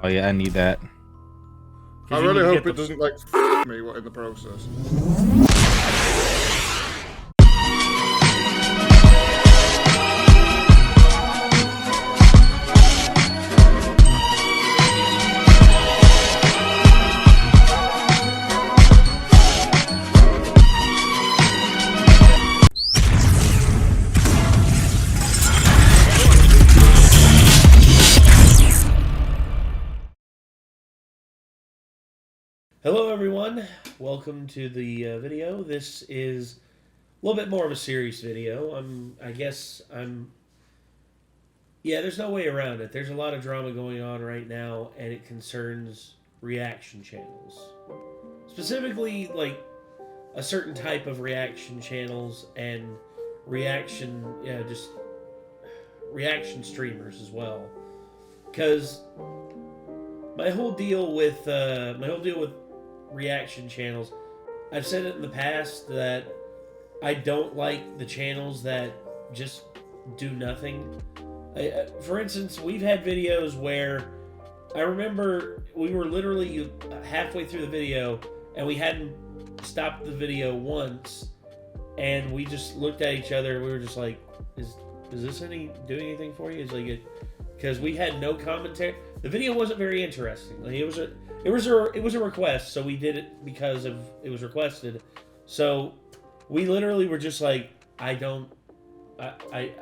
Oh yeah, I need that. I really hope it doesn't, like, me in the process. Hello everyone, welcome to the video. This is a little bit more of a serious video. Yeah, there's no way around it. There's a lot of drama going on right now, and it concerns reaction channels. Specifically, like, a certain type of reaction channels and reaction streamers as well. Because my whole deal with reaction channels, I've said it in the past that I don't like the channels that just do nothing. For instance, we've had videos where I remember we were literally halfway through the video and we hadn't stopped the video once, and we just looked at each other and we were just like, is this doing anything for you? It's like, because we had no commentary. The video wasn't very interesting. Like, it was a request, so we did it because it was requested. So we literally were just like,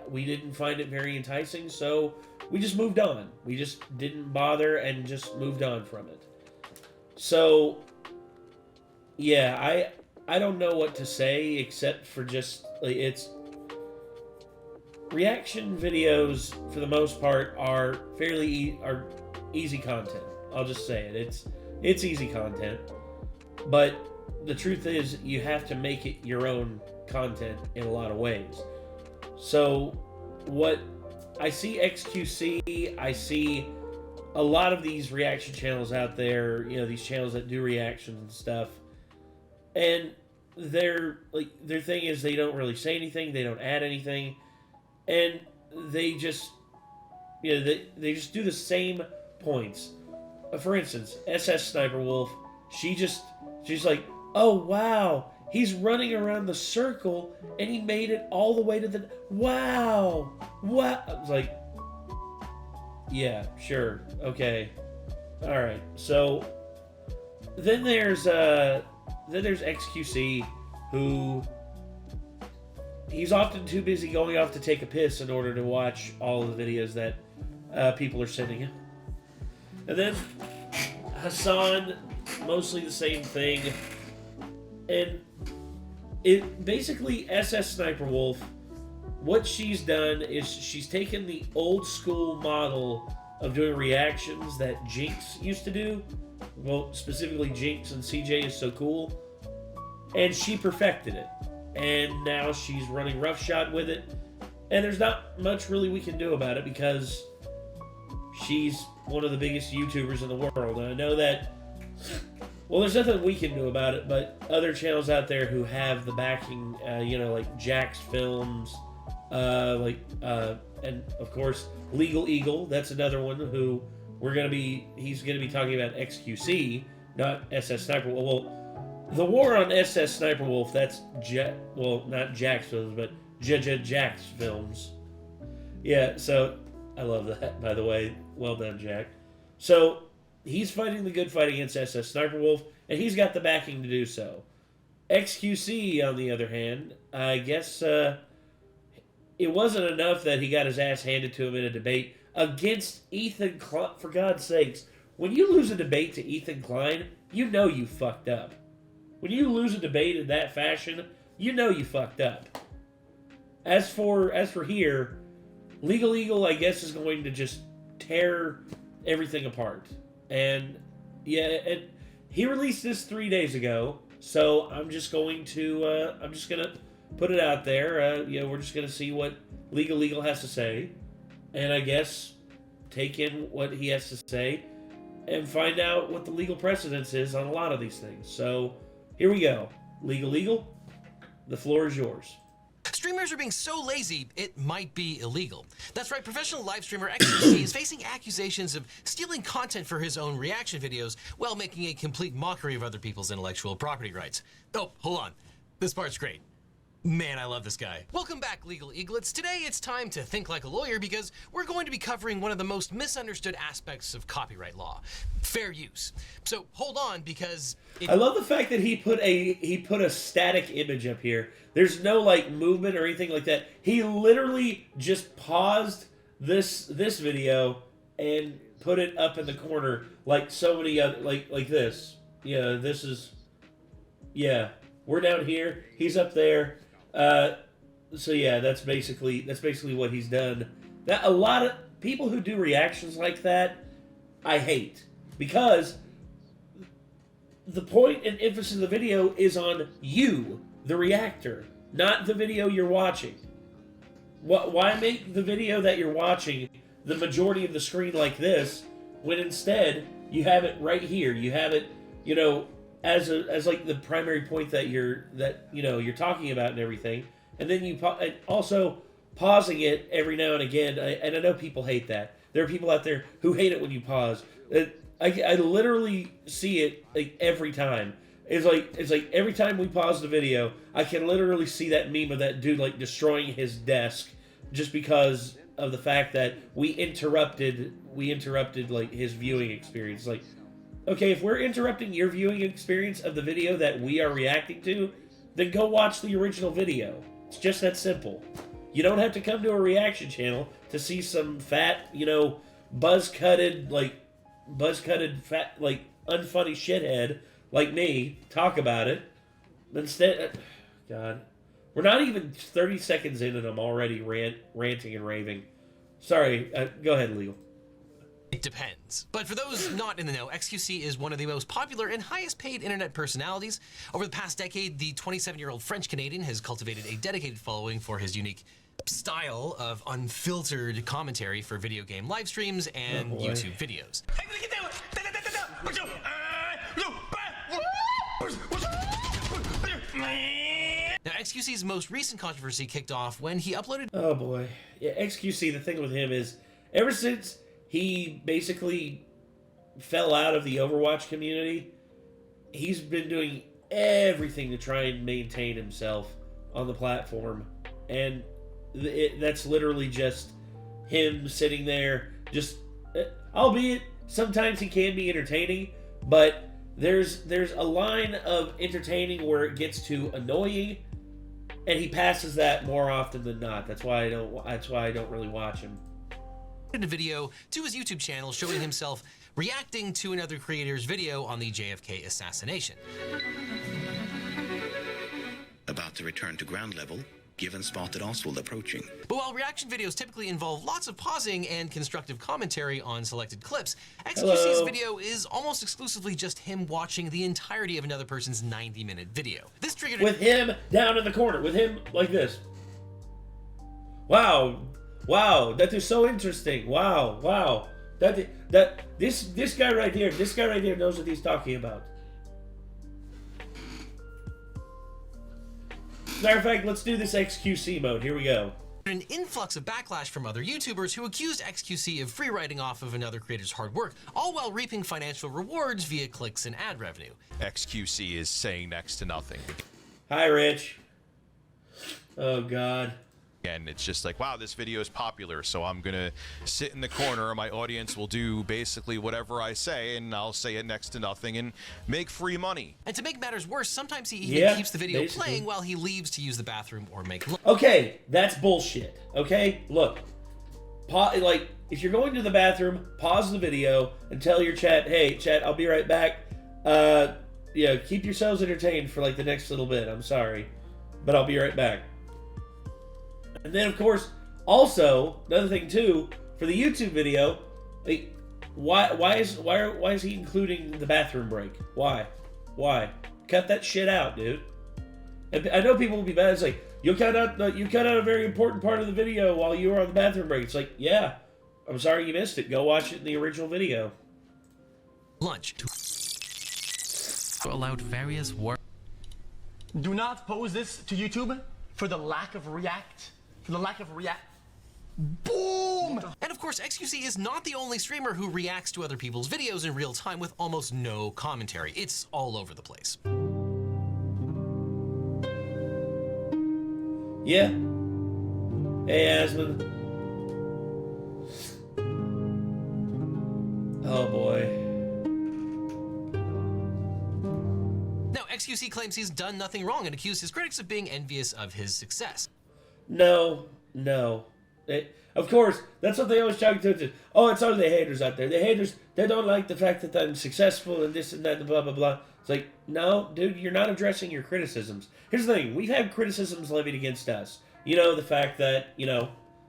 we didn't find it very enticing, so we just moved on. We just didn't bother and just moved on from it. So yeah, I don't know what to say except for just, like, it's reaction videos for the most part are are easy content. I'll just say it. It's easy content. But the truth is, you have to make it your own content in a lot of ways. So what I see xQc, I see a lot of these reaction channels out there, these channels that do reactions and stuff. And their thing is they don't really say anything, they don't add anything, and they just they just do the same points. For instance, SS Sniper Wolf, she's like, oh wow, he's running around the circle and he made it all the way to the wow. I was like, yeah, sure, okay, all right. So then there's xQc, who he's often too busy going off to take a piss in order to watch all of the videos that people are sending him. And then Hassan, mostly the same thing. And it basically, SS Sniper Wolf, what she's done is she's taken the old school model of doing reactions that Jinx used to do. Well, specifically Jinx and CJ is so cool. And she perfected it. And now she's running roughshod with it. And there's not much really we can do about it because she's one of the biggest YouTubers in the world. And I know that, well, there's nothing we can do about it, but other channels out there who have the backing, like Jack's Films, and of course, Legal Eagle, that's another one who he's going to be talking about xQc, not SS Sniper Wolf. Well, the war on SS Sniper Wolf, that's not Jack's Films, but Jack's Films. Yeah, so I love that, by the way. Well done, Jack. So he's fighting the good fight against SS Sniper Wolf, and he's got the backing to do so. xQc, on the other hand, I guess it wasn't enough that he got his ass handed to him in a debate against Ethan Klein. For God's sakes, when you lose a debate to Ethan Klein, you know you fucked up. When you lose a debate in that fashion, you know you fucked up. As for here, Legal Eagle, I guess, is going to just tear everything apart. And yeah, and he released this 3 days ago, so I'm just gonna put it out there. We're just gonna see what Legal Eagle has to say, and I guess take in what he has to say and find out what the legal precedence is on a lot of these things. So here we go. Legal Eagle, the floor is yours. Streamers are being so lazy, it might be illegal. That's right, professional live streamer xQc is facing accusations of stealing content for his own reaction videos while making a complete mockery of other people's intellectual property rights. Oh, hold on. This part's great. Man, I love this guy. Welcome back, Legal Eaglets. Today it's time to think like a lawyer because we're going to be covering one of the most misunderstood aspects of copyright law, fair use. So hold on because I love the fact that he put a static image up here. There's no like movement or anything like that. He literally just paused this video and put it up in the corner like so many other like this. Yeah, this is we're down here. He's up there. So yeah, that's basically what he's done. That a lot of people who do reactions like that, I hate, because the point and emphasis of the video is on you, the reactor, not the video you're watching. Why make the video that you're watching the majority of the screen like this when instead you have it right here? You have it, you know, as like the primary point that you're talking about and everything, and then and also pausing it every now and again. And I know people hate that. There are people out there who hate it when you pause. I literally see it like every time. It's like every time we pause the video, I can literally see that meme of that dude like destroying his desk just because of the fact that we interrupted like his viewing experience. Like, okay, if we're interrupting your viewing experience of the video that we are reacting to, then go watch the original video. It's just that simple. You don't have to come to a reaction channel to see some fat, you know, buzz-cutted, fat, like, unfunny shithead like me talk about it. Instead, God, we're not even 30 seconds in and I'm already ranting and raving. Sorry, go ahead, Legal. It depends. But for those not in the know, xQc is one of the most popular and highest paid internet personalities. Over the past decade, the 27-year-old French-Canadian has cultivated a dedicated following for his unique style of unfiltered commentary for video game live streams and YouTube videos. Now, xQc's most recent controversy kicked off when he uploaded... Oh boy. Yeah, xQc, the thing with him is, ever since he basically fell out of the Overwatch community, he's been doing everything to try and maintain himself on the platform. And that's literally just him sitting there, just, albeit sometimes he can be entertaining, but there's a line of entertaining where it gets too annoying, and he passes that more often than not. That's why I don't really watch him. A video to his YouTube channel showing himself reacting to another creator's video on the JFK assassination. About to return to ground level, given spotted Oswald approaching. But while reaction videos typically involve lots of pausing and constructive commentary on selected clips, xQc's video is almost exclusively just him watching the entirety of another person's 90-minute video. This triggered with him down in the corner, with him like this. Wow, that is so interesting. Wow. This guy right here knows what he's talking about. Matter of fact, let's do this xQc mode. Here we go. An influx of backlash from other YouTubers who accused xQc of free riding off of another creator's hard work, all while reaping financial rewards via clicks and ad revenue. xQc is saying next to nothing. Hi, Rich. Oh, God. And it's just like, wow, this video is popular, so I'm gonna sit in the corner. My audience will do basically whatever I say, and I'll say it next to nothing and make free money. And to make matters worse, sometimes he even keeps the video playing while he leaves to use the bathroom or make lunch. Okay, that's bullshit. Okay, look, like if you're going to the bathroom, pause the video and tell your chat, hey, chat, I'll be right back. Yeah, keep yourselves entertained for like the next little bit. I'm sorry, but I'll be right back. And then, of course, also another thing too for the YouTube video, like, why is he including the bathroom break? Why? Cut that shit out, dude. And I know people will be mad. It's like you cut out a very important part of the video while you were on the bathroom break. It's like, yeah, I'm sorry you missed it. Go watch it in the original video. Lunch. Allowed various work. Do not post this to YouTube for the lack of Boom! And of course, xQc is not the only streamer who reacts to other people's videos in real time with almost no commentary. It's all over the place. Yeah. Hey, Asmund. Oh boy. Now, xQc claims he's done nothing wrong and accused his critics of being envious of his success. No. Of course, that's what they always try to do. Oh, it's all the haters out there. The haters, they don't like the fact that I'm successful and this and that and blah, blah, blah. It's like, no, dude, you're not addressing your criticisms. Here's the thing. We've had criticisms levied against us. You know, the fact that, you know,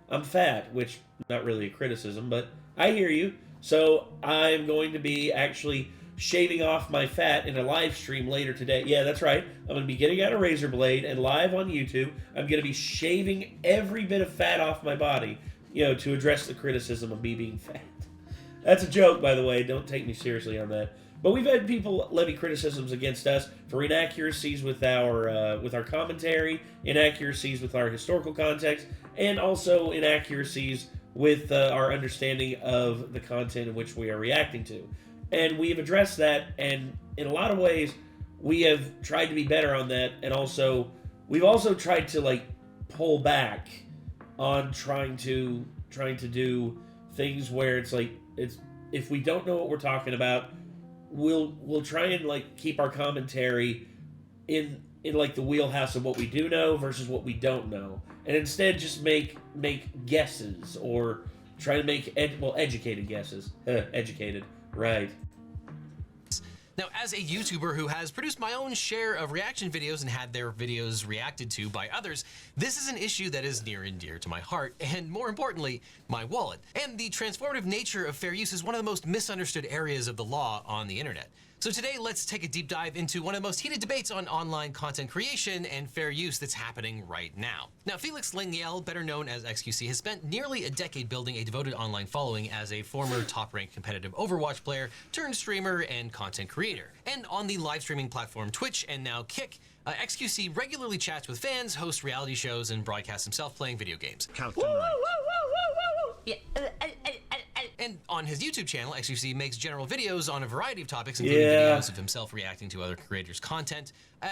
I'm fat, which, not really a criticism, but I hear you. So I'm going to be actually shaving off my fat in a live stream later today. Yeah, that's right. I'm going to be getting out a razor blade and live on YouTube. I'm going to be shaving every bit of fat off my body, you know, to address the criticism of me being fat. That's a joke, by the way. Don't take me seriously on that. But we've had people levy criticisms against us for inaccuracies with our commentary, inaccuracies with our historical context, and also inaccuracies with our understanding of the content in which we are reacting to. And we have addressed that, and in a lot of ways, we have tried to be better on that, and also, we've also tried to, like, pull back on trying to do things where it's like, if we don't know what we're talking about, we'll try and, like, keep our commentary in like the wheelhouse of what we do know versus what we don't know, and instead just make guesses or try to make educated guesses. Educated, right? Now, as a YouTuber who has produced my own share of reaction videos and had their videos reacted to by others, this is an issue that is near and dear to my heart, and more importantly, my wallet. And the transformative nature of fair use is one of the most misunderstood areas of the law on the internet. So today, let's take a deep dive into one of the most heated debates on online content creation and fair use that's happening right now. Now, Felix Lengyel, better known as xQc, has spent nearly a decade building a devoted online following as a former top-ranked competitive Overwatch player turned streamer and content creator. And on the live streaming platform Twitch and now Kick, xQc regularly chats with fans, hosts reality shows, and broadcasts himself playing video games. And on his YouTube channel, xQc makes general videos on a variety of topics, including videos of himself reacting to other creators' content,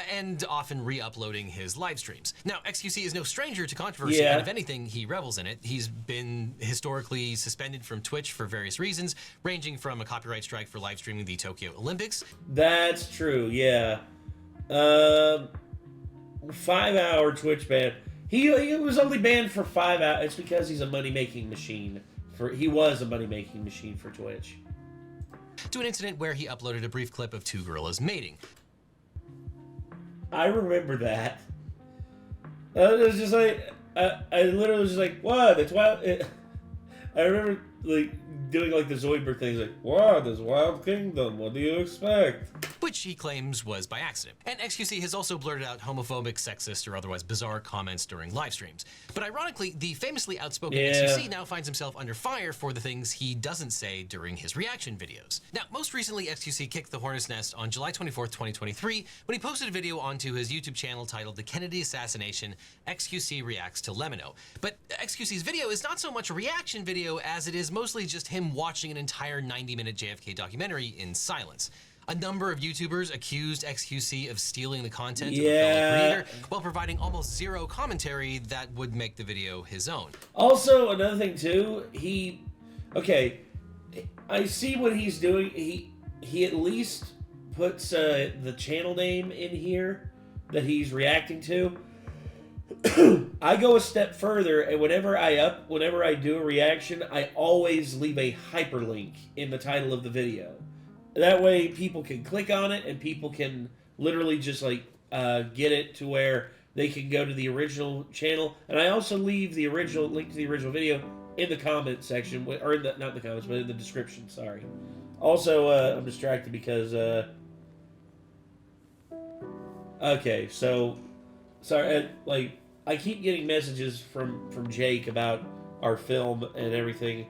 and often re-uploading his live streams. Now, xQc is no stranger to controversy, and if anything, he revels in it. He's been historically suspended from Twitch for various reasons, ranging from a copyright strike for live streaming the Tokyo Olympics. That's true, yeah. 5-hour Twitch ban. He was only banned for 5 hours. It's because he's a money-making machine. He was a money-making machine for Twitch. To an incident where he uploaded a brief clip of two gorillas mating. I remember that. It was just like, I literally was just like, what? It's wild. I remember like doing like the Zoidberg things, like, what is Wild Kingdom? What do you expect? Which he claims was by accident. And xQc has also blurted out homophobic, sexist, or otherwise bizarre comments during live streams. But ironically, the famously outspoken xQc now finds himself under fire for the things he doesn't say during his reaction videos. Now, most recently, xQc kicked the hornet's nest on July 24th, 2023, when he posted a video onto his YouTube channel titled The Kennedy Assassination, xQc Reacts to Lemino. But xQc's video is not so much a reaction video as it is mostly just him watching an entire 90-minute JFK documentary in silence. A number of YouTubers accused xQc of stealing the content of a fellow creator while providing almost zero commentary that would make the video his own. Also, another thing too, I see what he's doing. He at least puts the channel name in here that he's reacting to. I go a step further, and whenever I do a reaction, I always leave a hyperlink in the title of the video. That way people can click on it and people can literally just like get it to where they can go to the original channel. And I also leave the original link to the original video in the comment section, or in the, not in the comments, but in the description, sorry. Also, I'm distracted because, okay, so, sorry, like, I keep getting messages from Jake about our film and everything.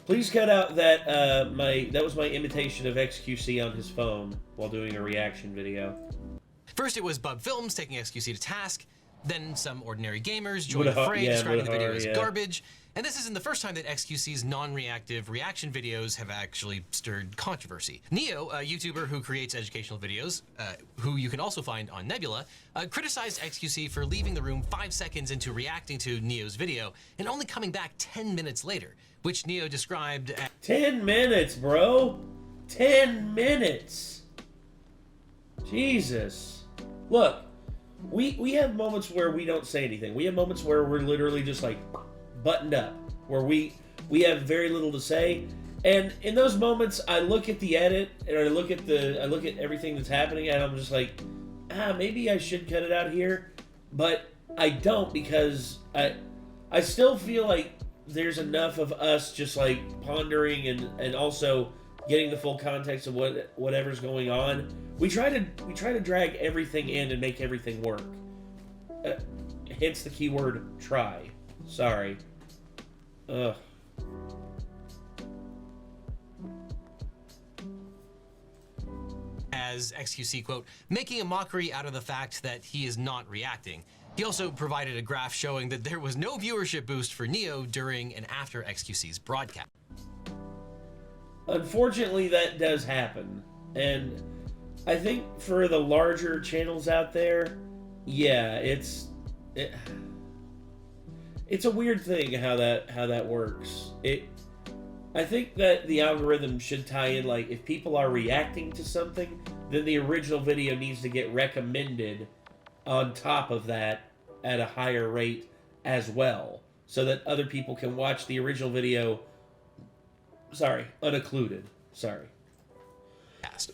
Please cut out that that was my imitation of xQc on his phone while doing a reaction video. First, it was Bub Films taking xQc to task. Then some ordinary gamers joined the fray, describing the video as garbage. And this isn't the first time that xQc's non-reactive reaction videos have actually stirred controversy. Neo, a YouTuber who creates educational videos, who you can also find on Nebula, criticized xQc for leaving the room 5 seconds into reacting to Neo's video and only coming back 10 minutes later, which Neo described as 10 minutes, bro. 10 minutes. Jesus. Look, we have moments where we don't say anything. We have moments where we're literally just like buttoned up, where we have very little to say. And in those moments, I look at the edit and I look at everything that's happening, and I'm just like, maybe I should cut it out here, but I don't, because I still feel like there's enough of us just like pondering and also getting the full context of whatever's going on. We try to drag everything in and make everything work. Hence the keyword try. Sorry. Ugh. as xQc, quote, making a mockery out of the fact that he is not reacting. He also provided a graph showing that there was no viewership boost for Neo during and after xQc's broadcast. Unfortunately, that does happen. And I think for the larger channels out there, yeah, it's a weird thing how that works. I think that the algorithm should tie in, like, if people are reacting to something, then the original video needs to get recommended on top of that at a higher rate as well, so that other people can watch the original video, unoccluded.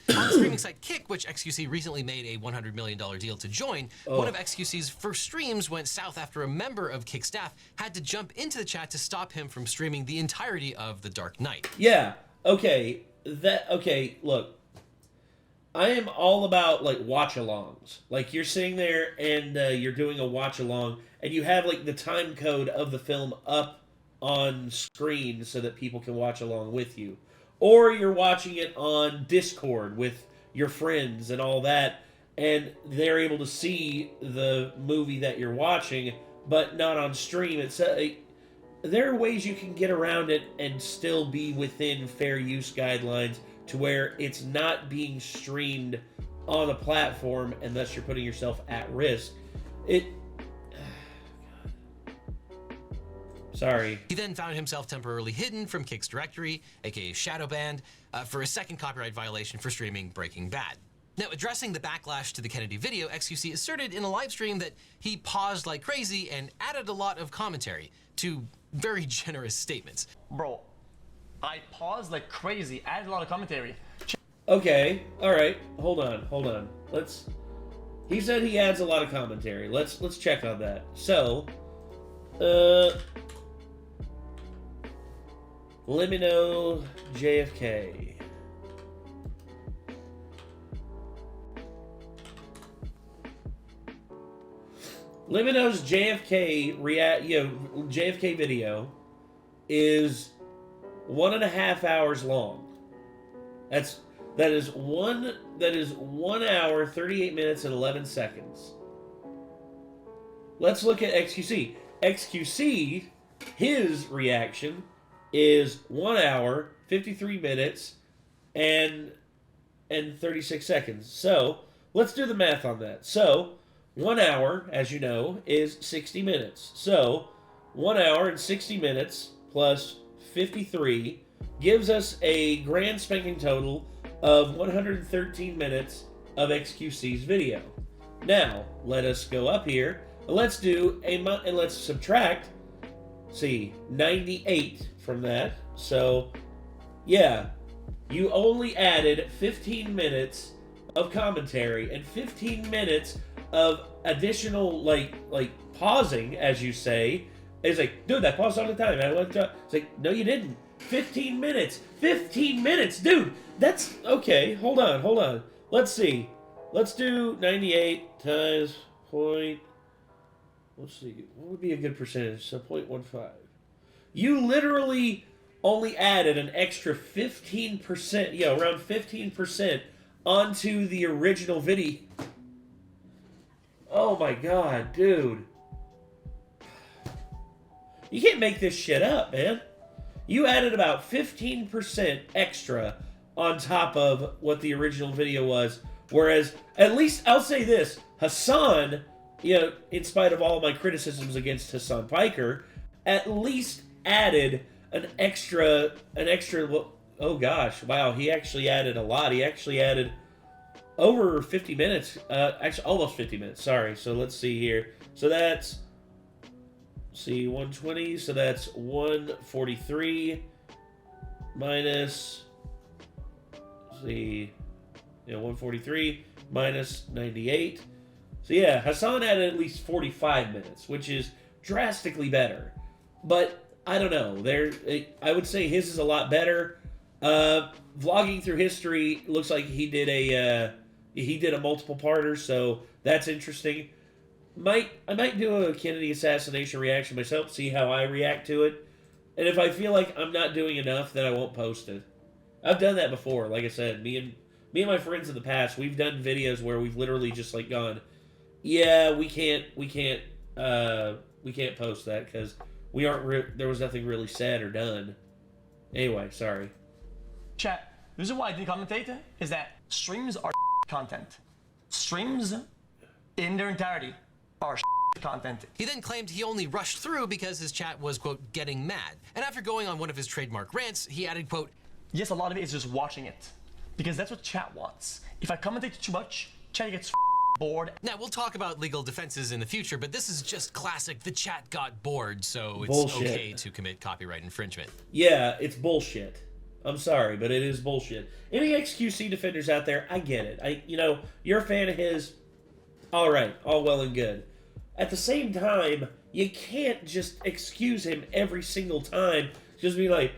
On the streaming site Kick, which xQc recently made a $100 million deal to join, one of xQc's first streams went south after a member of Kick staff had to jump into the chat to stop him from streaming the entirety of The Dark Knight. Yeah, okay, look. I am all about, like, watch-alongs. Like, you're sitting there and you're doing a watch-along, and you have, like, the time code of the film up on screen so that people can watch along with you. Or you're watching it on Discord with your friends and all that, and they're able to see the movie that you're watching, but not on stream. There are ways you can get around it and still be within fair use guidelines to where it's not being streamed on a platform, and thus you're putting yourself at risk. Sorry. He then found himself temporarily hidden from Kick's directory, aka shadow banned, for a second copyright violation for streaming Breaking Bad. Now, addressing the backlash to the Kennedy video, xQc asserted in a live stream that he paused like crazy and added a lot of commentary to very generous statements. Bro, I paused like crazy, added a lot of commentary. Okay, alright, hold on. He said he adds a lot of commentary. Let's check on that. So, let me know JFK. Limino's JFK JFK video is 1.5 hours long. That is 1 hour, 38 minutes, and 11 seconds. Let's look at xQc. xQc, his reaction is 1 hour, 53 minutes, and 36 seconds. So, let's do the math on that. So, 1 hour, as you know, is 60 minutes. So, 1 hour and 60 minutes plus 53 gives us a grand spanking total of 113 minutes of xQc's video. Now, let us go up here, and let's subtract, 98 from that. So, yeah, you only added 15 minutes of commentary and 15 minutes of additional, like pausing, as you say. It's like, dude, I paused all the time. It's like, no, you didn't. 15 minutes. 15 minutes, dude. That's okay. Hold on. Let's see. Let's do 98 times point. Let's see. What would be a good percentage? So 0.15. You literally only added an extra 15%, around 15% onto the original video. Oh my god, dude. You can't make this shit up, man. You added about 15% extra on top of what the original video was. Whereas, at least, I'll say this, Hassan, you know, in spite of all my criticisms against Hassan Piker, at least added an extra, oh gosh, wow, he actually added a lot. He actually added over 50 minutes, actually almost 50 minutes, sorry. So let's see here. So that's, see, 120, so that's 143 minus, see, yeah, 143 minus 98. So yeah, Hassan added at least 45 minutes, which is drastically better. But I don't know. I would say his is a lot better. Vlogging through history looks like he did a multiple parter, so that's interesting. I might do a Kennedy assassination reaction myself, see how I react to it. And if I feel like I'm not doing enough, then I won't post it. I've done that before. Like I said, me and my friends in the past, we've done videos where we've literally just like gone, yeah, we can't post that because we aren't. There was nothing really said or done. Anyway, sorry. Chat. The reason why I didn't commentate is that streams are content. Streams, in their entirety, are content. He then claimed he only rushed through because his chat was, quote, getting mad. And after going on one of his trademark rants, he added, quote, yes, a lot of it is just watching it. Because that's what chat wants. If I commentate too much, chat gets bored. Now, we'll talk about legal defenses in the future, but this is just classic. The chat got bored, so it's bullshit. Okay to commit copyright infringement. Yeah, it's bullshit. I'm sorry, but it is bullshit. Any xQc defenders out there, I get it. You're a fan of his. All right, all well and good. At the same time, you can't just excuse him every single time. Just be like,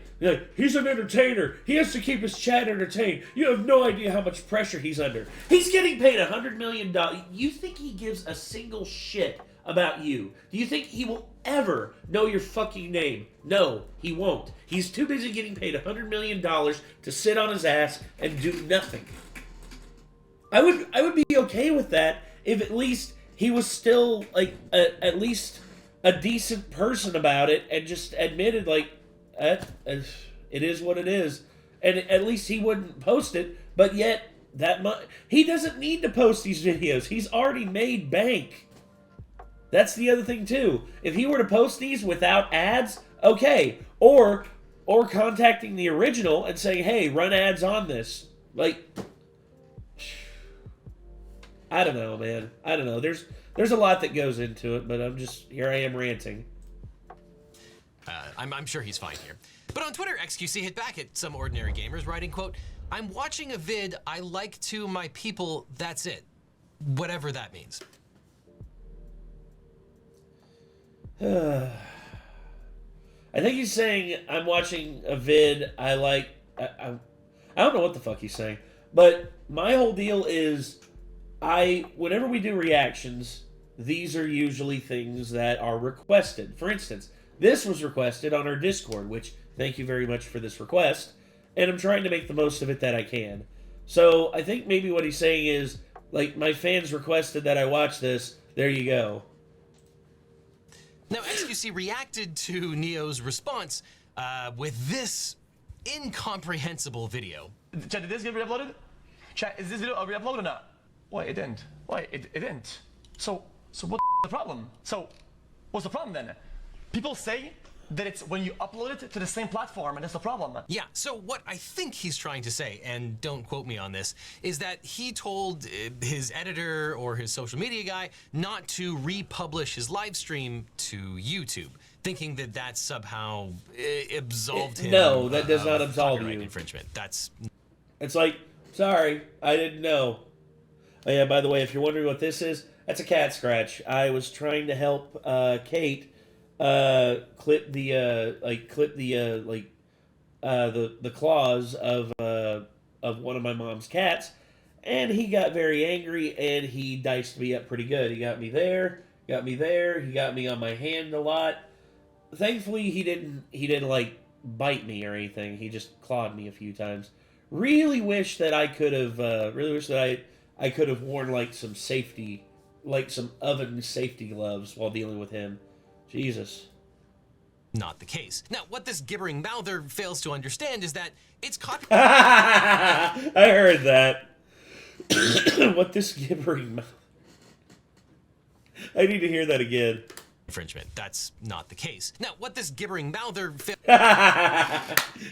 he's an entertainer. He has to keep his chat entertained. You have no idea how much pressure he's under. He's getting paid $100 million. You think he gives a single shit about you? Do you think he will ever know your fucking name? No, he won't. He's too busy getting paid $100 million to sit on his ass and do nothing. I would be okay with that if at least he was still like at least a decent person about it and just admitted like, it is what it is, and at least he wouldn't post it. But yet he doesn't need to post these videos. He's already made bank. That's the other thing too. If he were to post these without ads, okay, or contacting the original and saying, hey, run ads on this. Like, I don't know, man. I don't know. There's a lot that goes into it, but here I am ranting. I'm sure he's fine here. But on Twitter, xQc hit back at some ordinary gamers, writing, quote, I'm watching a vid I like to my people, that's it. Whatever that means. I think he's saying, I'm watching a vid I like... I don't know what the fuck he's saying. But my whole deal is, whenever we do reactions, these are usually things that are requested. For instance, this was requested on our Discord, which, thank you very much for this request, and I'm trying to make the most of it that I can. So, I think maybe what he's saying is, like, my fans requested that I watch this, there you go. Now, xQc reacted to Neo's response with this incomprehensible video. Chat, did this get re-uploaded? Chat, is this video re-uploaded or not? Why, it didn't. Why, it didn't. So what's the problem? So, what's the problem then? People say that it's when you upload it to the same platform, and that's the problem. Yeah, so what I think he's trying to say, and don't quote me on this, is that he told his editor or his social media guy not to republish his live stream to YouTube, thinking that that somehow absolved him. No, that does not absolve you. Infringement. It's like, sorry, I didn't know. Oh yeah, by the way, if you're wondering what this is, that's a cat scratch. I was trying to help Kate clip the claws of one of my mom's cats, and he got very angry and he diced me up pretty good. He got me there, he got me on my hand a lot. Thankfully, he didn't like bite me or anything. He just clawed me a few times. Really wish that I could have. I could have worn like some safety like some oven safety gloves while dealing with him. Jesus. Not the case. Now, what this gibbering mouther fails to understand is that it's I heard that. What this gibbering mouth. I need to hear that again. infringement. That's not the case. Now, what this gibbering mouther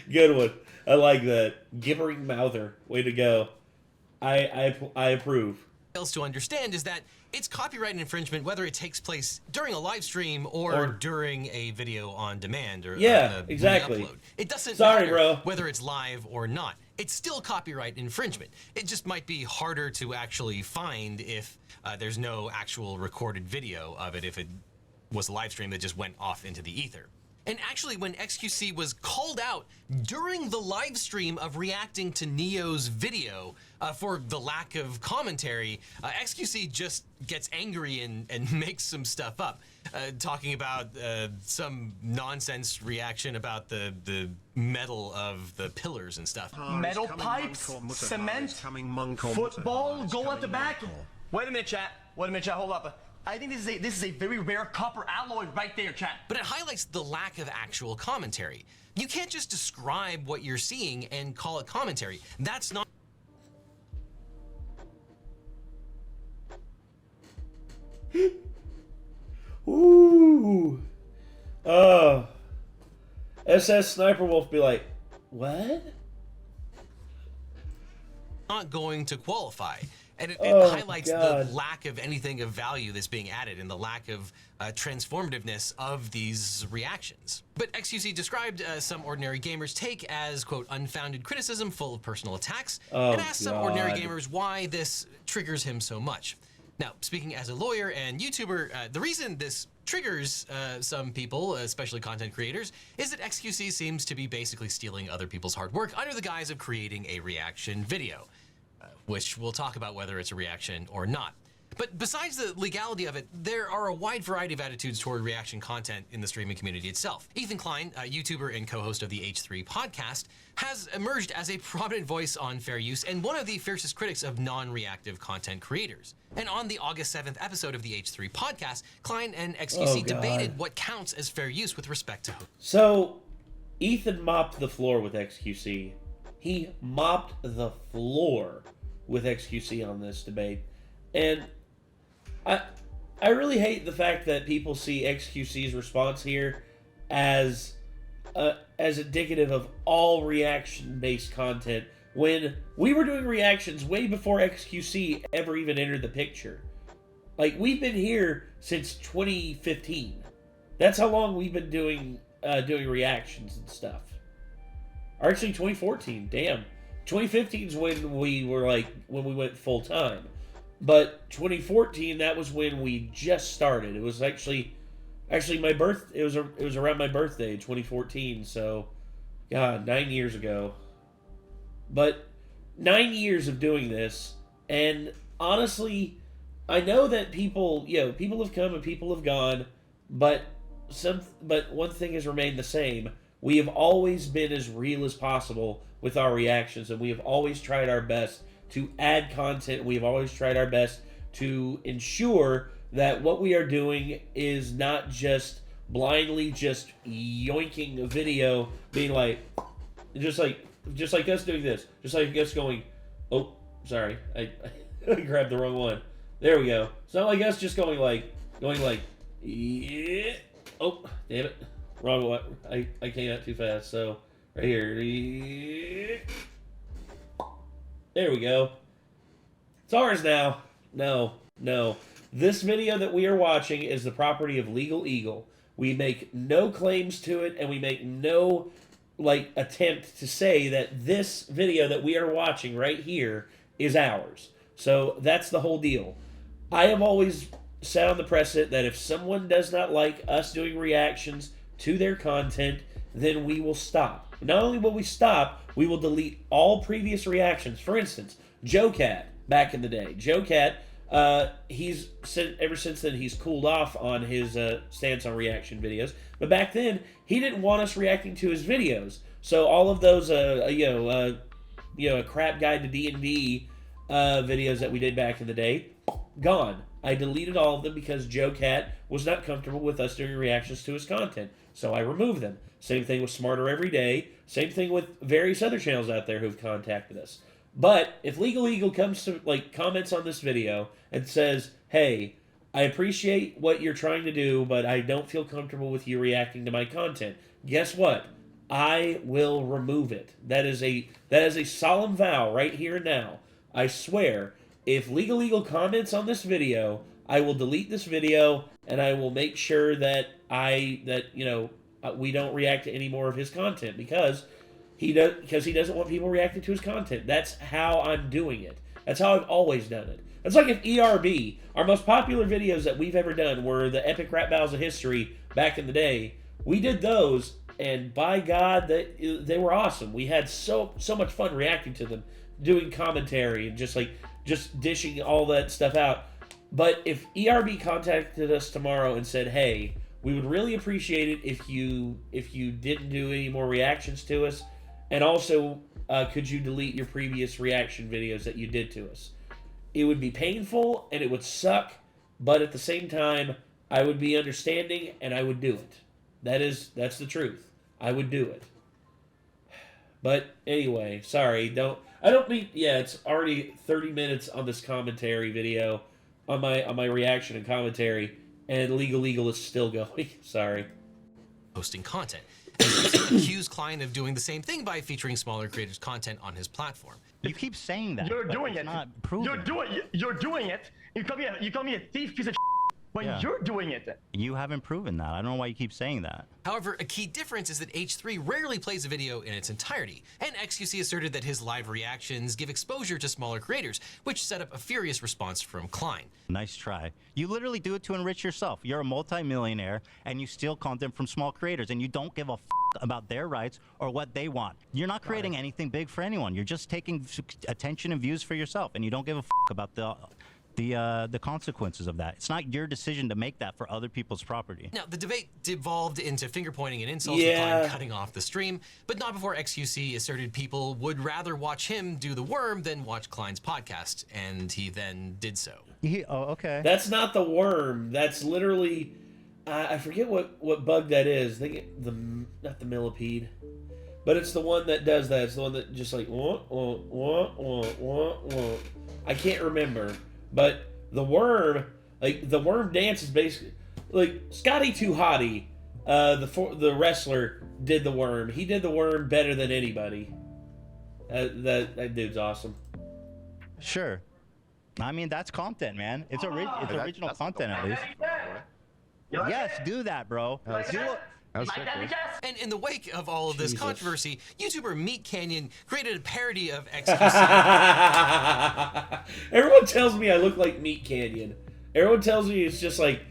Good one. I like that. Gibbering mouther. Way to go. I approve. fails to understand is that it's copyright infringement whether it takes place during a live stream or during a video on demand or exactly. upload. It doesn't Sorry, matter bro. whether it's live or not. It's still copyright infringement. It just might be harder to actually find if there's no actual recorded video of it, if it was a live stream that just went off into the ether. And actually, when xQc was called out during the live stream of reacting to Neo's video for the lack of commentary, xQc just gets angry and makes some stuff up, talking about some nonsense reaction about the metal of the pillars and stuff. Metal pipes, cement, football, goal at the back. Wait a minute, chat. Hold up. I think this is a very rare copper alloy right there, chat. But it highlights the lack of actual commentary. You can't just describe what you're seeing and call it commentary. That's not. Ooh. SS Sniper Wolf be like, what? Not going to qualify. And it highlights God. the lack of anything of value that's being added and the lack of transformativeness of these reactions. But xQc described some ordinary gamers' take as, quote, unfounded criticism full of personal attacks, and asked some ordinary gamers why this triggers him so much. Now, speaking as a lawyer and YouTuber, the reason this triggers some people, especially content creators, is that xQc seems to be basically stealing other people's hard work under the guise of creating a reaction video. Which we'll talk about whether it's a reaction or not. But besides the legality of it, there are a wide variety of attitudes toward reaction content in the streaming community itself. Ethan Klein, a YouTuber and co-host of the H3 podcast, has emerged as a prominent voice on fair use and one of the fiercest critics of non-reactive content creators. And on the August 7th episode of the H3 podcast, Klein and xQc debated what counts as fair use with respect to... So, Ethan mopped the floor with xQc. He mopped the floor with xQc on this debate. And I really hate the fact that people see xQc's response here as indicative of all reaction-based content when we were doing reactions way before xQc ever even entered the picture. Like, we've been here since 2015. That's how long we've been doing reactions and stuff. Or actually 2014, damn. 2015 is when we went full time, but 2014 that was when we just started. It was actually my birth. It was around my birthday, 2014. So, God, 9 years ago. But 9 years of doing this, and honestly, I know that people have come and people have gone, but one thing has remained the same. We have always been as real as possible with our reactions, and we have always tried our best to add content. We have always tried our best to ensure that what we are doing is not just blindly just yoinking a video, being like, just like us doing this, just like us going, oh, sorry, I grabbed the wrong one. There we go. It's not like us just going like, yeah. Oh, damn it, wrong one. I came out too fast, so. Right here. There we go. It's ours now. No. This video that we are watching is the property of Legal Eagle. We make no claims to it, and we make no attempt to say that this video that we are watching right here is ours. So that's the whole deal. I have always set on the precedent that if someone does not like us doing reactions to their content, then we will stop. Not only will we stop, we will delete all previous reactions. For instance, Joe Cat, back in the day. Joe Cat, ever since then, he's cooled off on his stance on reaction videos. But back then, he didn't want us reacting to his videos. So all of those, a crap guide to D&D videos that we did back in the day, gone. I deleted all of them because Joe Cat was not comfortable with us doing reactions to his content, so I removed them. Same thing with Smarter Every Day. Same thing with various other channels out there who've contacted us. But if Legal Eagle comes to comments on this video and says, "Hey, I appreciate what you're trying to do, but I don't feel comfortable with you reacting to my content," guess what? I will remove it. That is a solemn vow right here and now. I swear, if Legal Eagle comments on this video, I will delete this video and I will make sure that we don't react to any more of his content because he doesn't want people reacting to his content. That's how I'm doing it. That's how I've always done it. It's like if ERB, our most popular videos that we've ever done were the epic rap battles of history back in the day. We did those, and by God, they were awesome. We had so much fun reacting to them, doing commentary and just dishing all that stuff out. But if ERB contacted us tomorrow and said, "Hey, we would really appreciate it if you didn't do any more reactions to us, and also could you delete your previous reaction videos that you did to us?" It would be painful and it would suck, but at the same time, I would be understanding and I would do it. That's the truth. I would do it. But anyway, sorry. It's already 30 minutes on this commentary video, on my reaction and commentary, and Legal Eagle is still going. Sorry. Posting content. And accused Klein of doing the same thing by featuring smaller creators' content on his platform. You keep saying that. You're doing it. Not proven. You're doing it. You call me a thief piece of when you're doing it. You haven't proven that. I don't know why you keep saying that. However, a key difference is that H3 rarely plays a video in its entirety, and xQc asserted that his live reactions give exposure to smaller creators, which set up a furious response from Klein. Nice try. You literally do it to enrich yourself. You're a multi-millionaire, and you steal content from small creators, and you don't give a about their rights or what they want. You're not creating anything big for anyone. You're just taking attention and views for yourself, and you don't give a about the consequences of that. It's not your decision to make that for other people's property. Now, the debate devolved into finger-pointing and insults with Klein cutting off the stream, but not before xQc asserted people would rather watch him do the worm than watch Klein's podcast, and he then did so. Okay. That's not the worm. That's literally... I forget what bug that is. I think not the millipede, but it's the one that does that. It's the one that just like I can't remember, but the worm, the worm dance is basically like Scotty Too Hottie, the wrestler did the worm. He did the worm better than anybody. That dude's awesome. Sure, I mean that's content, man. It's original content at least. Yes, do that, bro. And in the wake of all of this controversy, YouTuber Meat Canyon created a parody of xQc. Everyone tells me I look like Meat Canyon. Everyone tells me it's like,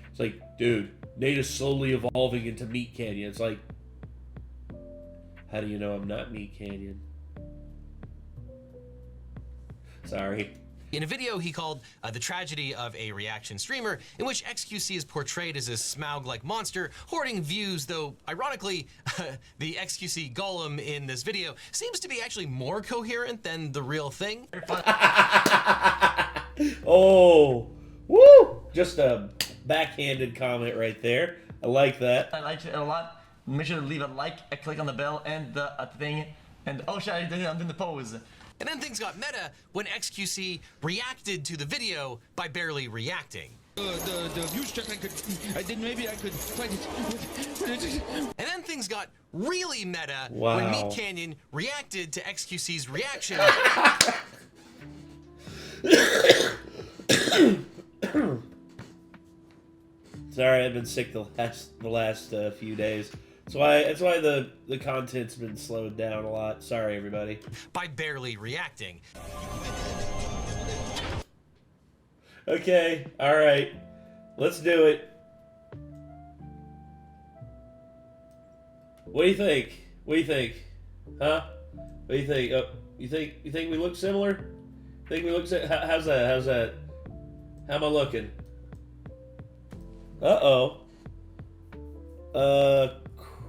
dude, Nate is slowly evolving into Meat Canyon. It's like, how do you know I'm not Meat Canyon? Sorry. In a video he called The Tragedy of a Reaction Streamer, in which xQc is portrayed as a Smaug-like monster, hoarding views, though, ironically, the xQc golem in this video seems to be actually more coherent than the real thing. Oh, woo! Just a backhanded comment right there. I like that. I liked it a lot. Make sure to leave a like, a click on the bell, and the thing, and oh shit, I'm doing the pose. And then things got meta when xQc reacted to the video by barely reacting. The views check maybe I could find it. And then things got really meta wow. when Meat Canyon reacted to xQc's reaction. Sorry, I've been sick the last few days. That's why the content's been slowed down a lot. Sorry, everybody. By barely reacting. Okay, all right, let's do it. What do you think? Huh? What do you think? Oh, you think we look similar? Think we look? How's that? How am I looking?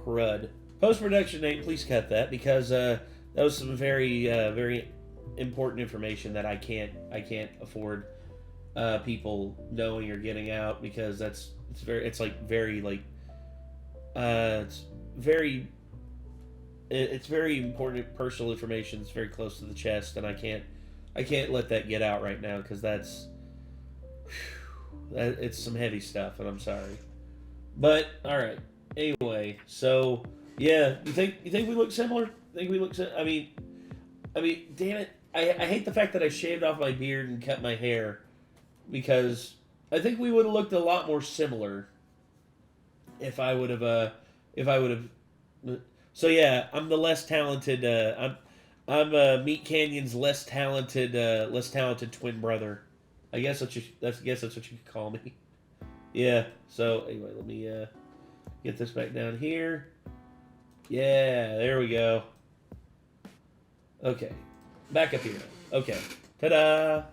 Crud. Post-production, Nate, please cut that because that was some very important information that I can't afford people knowing or getting out, because it's very important personal information. It's very close to the chest, and I can't let that get out right now, because it's some heavy stuff, and I'm sorry. But all right. Anyway, so yeah, you think we look similar? I mean, damn it! I hate the fact that I shaved off my beard and cut my hair, because I think we would have looked a lot more similar if I would have. So yeah, I'm the less talented. I'm Meat Canyon's less talented twin brother. I guess that's what you could call me. Yeah. So anyway, let me get this back down here. Yeah, there we go. Okay, back up here. Okay, ta-da!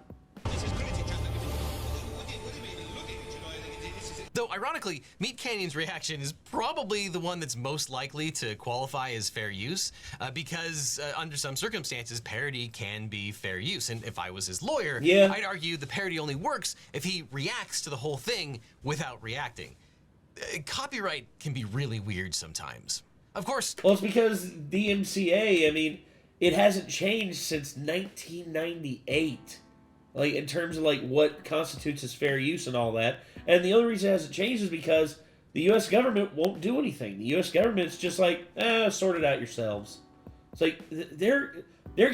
Though, ironically, Meat Canyon's reaction is probably the one that's most likely to qualify as fair use, because under some circumstances, parody can be fair use. And if I was his lawyer, yeah, I'd argue the parody only works if he reacts to the whole thing without reacting. Copyright can be really weird sometimes. Of course... Well, it's because DMCA, I mean, it hasn't changed since 1998. Like, in terms of, like, what constitutes as fair use and all that. And the only reason it hasn't changed is because the U.S. government won't do anything. The U.S. government's just like, sort it out yourselves. It's like, there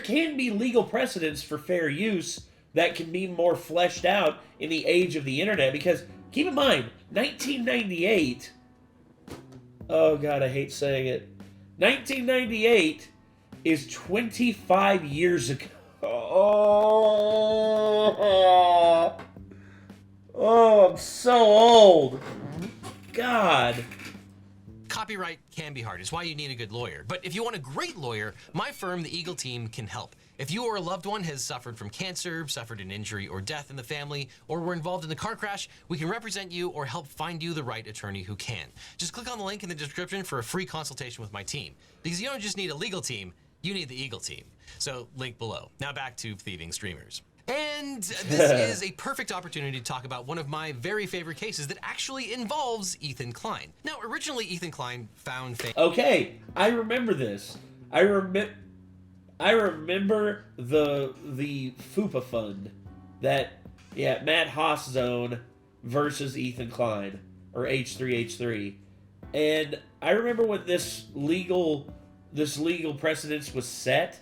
can be legal precedents for fair use that can be more fleshed out in the age of the internet. Because, keep in mind, 1998... Oh, God, I hate saying it. 1998 is 25 years ago. Oh, I'm so old. God. Copyright can be hard. It's why you need a good lawyer. But if you want a great lawyer, my firm, the Eagle Team, can help. If you or a loved one has suffered from cancer, suffered an injury or death in the family, or were involved in a car crash, we can represent you or help find you the right attorney who can. Just click on the link in the description for a free consultation with my team. Because you don't just need a legal team, you need the Eagle Team. So, link below. Now back to thieving streamers. And this is a perfect opportunity to talk about one of my very favorite cases that actually involves Ethan Klein. Now, originally, Ethan Klein found fame. Okay, I remember this. I remember the FUPA fund that, yeah, Matt Haas Zone versus Ethan Klein, or H3H3. And I remember when this legal precedence was set,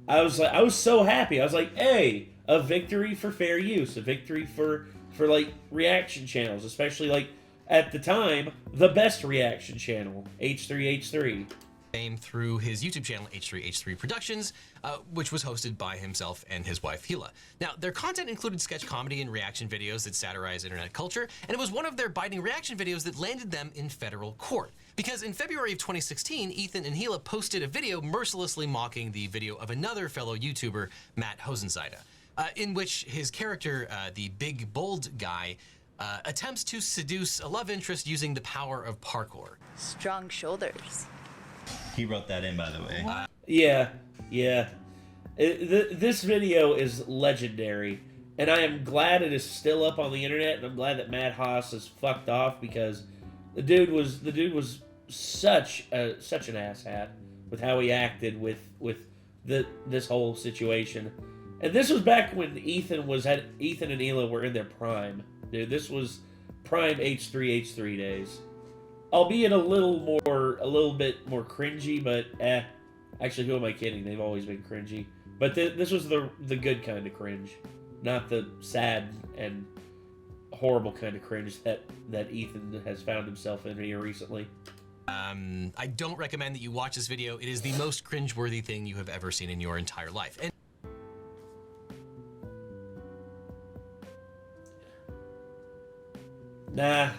I was so happy. I was like, hey, a victory for fair use, a victory for like reaction channels, especially like at the time, the best reaction channel, H3H3. Fame through his YouTube channel, H3H3 Productions, which was hosted by himself and his wife, Hila. Now, their content included sketch comedy and reaction videos that satirize internet culture, and it was one of their biting reaction videos that landed them in federal court. Because in February of 2016, Ethan and Hila posted a video mercilessly mocking the video of another fellow YouTuber, Matt Hosenside, in which his character, the big, bold guy, attempts to seduce a love interest using the power of parkour. Strong shoulders. He wrote that in, by the way. Yeah. This video is legendary, and I am glad it is still up on the internet, and I'm glad that Matt Haas is fucked off, because the dude was such an asshat with how he acted with this whole situation. And this was back when Ethan and Hila were in their prime. Dude, this was prime H3H3 days. Albeit a little bit more cringy, but actually, who am I kidding? They've always been cringy. But this was the good kind of cringe, not the sad and horrible kind of cringe that Ethan has found himself in here recently. I don't recommend that you watch this video. It is the most cringeworthy thing you have ever seen in your entire life. And nah.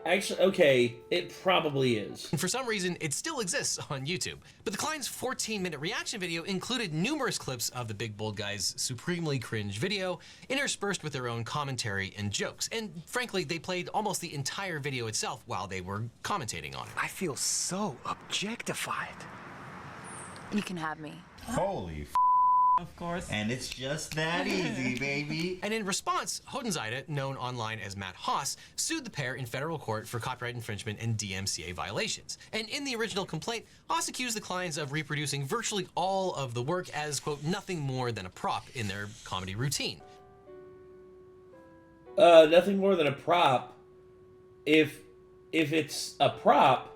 Actually, okay, it probably is. for some reason, it still exists on YouTube. But the Klein's 14-minute reaction video included numerous clips of the Big Bold Guy's supremely cringe video, interspersed with their own commentary and jokes. And frankly, they played almost the entire video itself while they were commentating on it. I feel so objectified. You can have me. Holy Of course. And it's just that easy, baby. And in response, Hodenseide, known online as Matt Haas, sued the pair in federal court for copyright infringement and DMCA violations. And in the original complaint, Haas accused the clients of reproducing virtually all of the work as, quote, nothing more than a prop in their comedy routine. Nothing more than a prop. If it's a prop,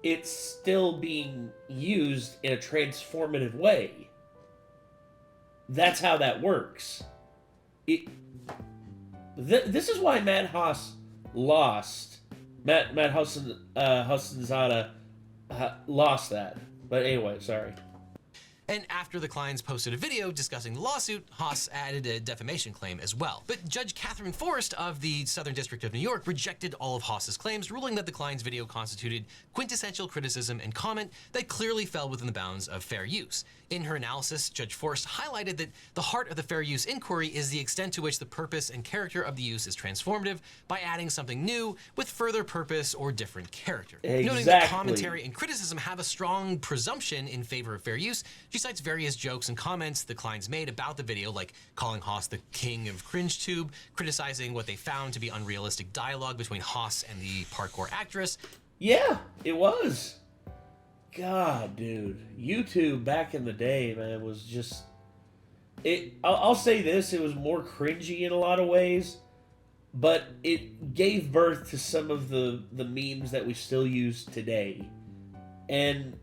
it's still being used in a transformative way. That's how that works. This is why Matt Haas lost. Matt Hossenzada lost that. But anyway, sorry. And after the clients posted a video discussing the lawsuit, Haas added a defamation claim as well. But Judge Catherine Forrest of the Southern District of New York rejected all of Haas's claims, ruling that the client's video constituted quintessential criticism and comment that clearly fell within the bounds of fair use. In her analysis, Judge Forrest highlighted that the heart of the fair use inquiry is the extent to which the purpose and character of the use is transformative by adding something new with further purpose or different character. Exactly. Noting that commentary and criticism have a strong presumption in favor of fair use, she cites various jokes and comments the clients made about the video, like calling Haas the king of cringe tube, criticizing what they found to be unrealistic dialogue between Haas and the parkour actress. Yeah, it was. God, dude. YouTube back in the day, man, was just... I'll say this, it was more cringy in a lot of ways, but it gave birth to some of the memes that we still use today. And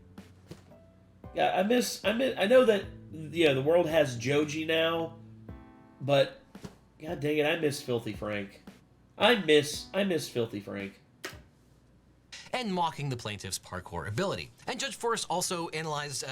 yeah, I know that the world has Joji now, but god dang it, I miss Filthy Frank. I miss Filthy Frank. And mocking the plaintiff's parkour ability. And Judge Forrest also analyzed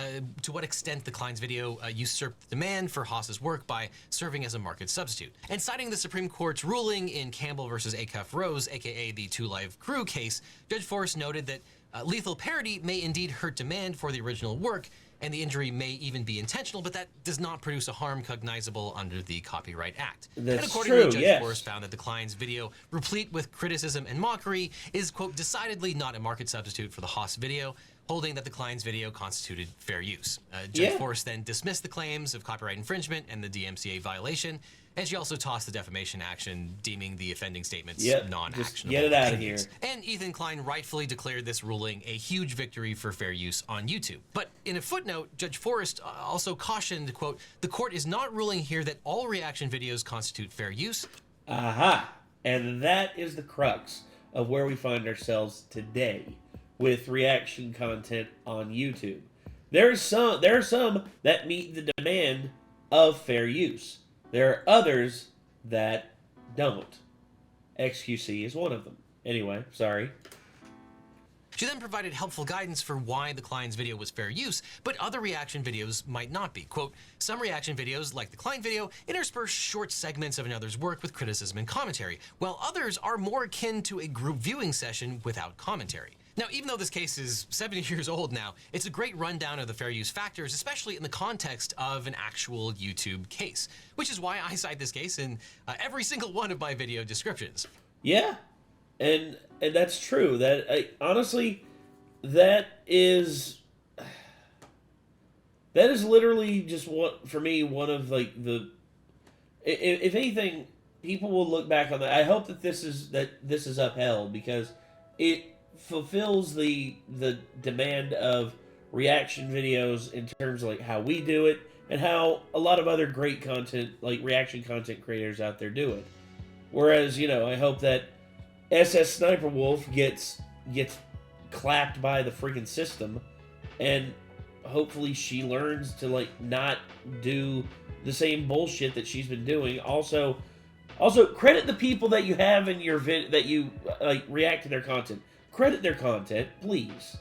to what extent the client's video usurped the demand for Haas's work by serving as a market substitute. And citing the Supreme Court's ruling in Campbell versus Acuff Rose, aka the Two Live Crew case, Judge Forrest noted that lethal parody may indeed hurt demand for the original work, and the injury may even be intentional, but that does not produce a harm cognizable under the Copyright Act. That's and accordingly, true, Judge yes. Forrest found that the client's video, replete with criticism and mockery, is, quote, decidedly not a market substitute for the Haas video, holding that the client's video constituted fair use. Judge Forrest then dismissed the claims of copyright infringement and the DMCA violation, and she also tossed the defamation action, deeming the offending statements non-actionable. Get it out of here. And Ethan Klein rightfully declared this ruling a huge victory for fair use on YouTube. But in a footnote, Judge Forrest also cautioned, quote, the court is not ruling here that all reaction videos constitute fair use. Aha! And that is the crux of where we find ourselves today with reaction content on YouTube. There are some that meet the demand of fair use. There are others that don't. xQc is one of them. Anyway, sorry. She then provided helpful guidance for why the client's video was fair use, but other reaction videos might not be. Quote, some reaction videos, like the client video, intersperse short segments of another's work with criticism and commentary, while others are more akin to a group viewing session without commentary. Now, even though this case is 70 years old now, it's a great rundown of the fair use factors, especially in the context of an actual YouTube case, which is why I cite this case in every single one of my video descriptions. Yeah, and that's true. That honestly, that is literally just for me one of like the. If anything, people will look back on that. I hope that this is upheld because it fulfills the demand of reaction videos in terms of like how we do it and how a lot of other great content like reaction content creators out there do it. Whereas, I hope that SS Sniper Wolf gets clapped by the friggin' system, and hopefully she learns to like not do the same bullshit that she's been doing. Also credit the people that you have in your that you like react to their content. Credit their content, please.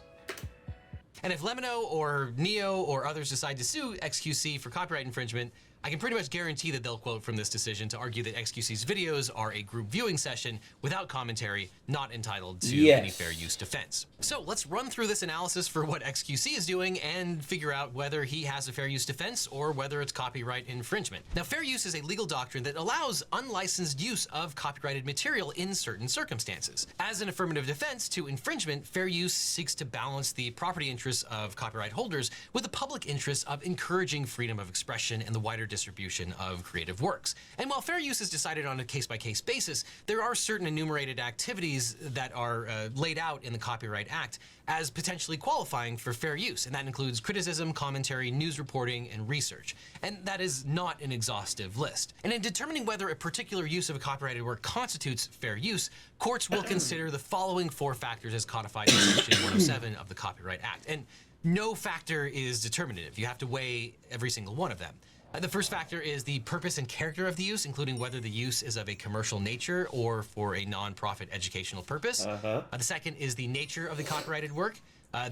And if Lemino or Neo or others decide to sue xQc for copyright infringement, I can pretty much guarantee that they'll quote from this decision to argue that xQc's videos are a group viewing session without commentary, not entitled to any fair use defense. So let's run through this analysis for what xQc is doing and figure out whether he has a fair use defense or whether it's copyright infringement. Now, fair use is a legal doctrine that allows unlicensed use of copyrighted material in certain circumstances. As an affirmative defense to infringement, fair use seeks to balance the property interests of copyright holders with the public interest of encouraging freedom of expression and the wider distribution of creative works. And while fair use is decided on a case-by-case basis, there are certain enumerated activities that are laid out in the Copyright Act as potentially qualifying for fair use, and that includes criticism, commentary, news reporting, and research. And that is not an exhaustive list. And in determining whether a particular use of a copyrighted work constitutes fair use, courts will consider the following 4 factors as codified in Section 107 of the Copyright Act. And no factor is determinative. You have to weigh every single one of them. The first factor is the purpose and character of the use, including whether the use is of a commercial nature or for a non-profit educational purpose. The second is the nature of the copyrighted work,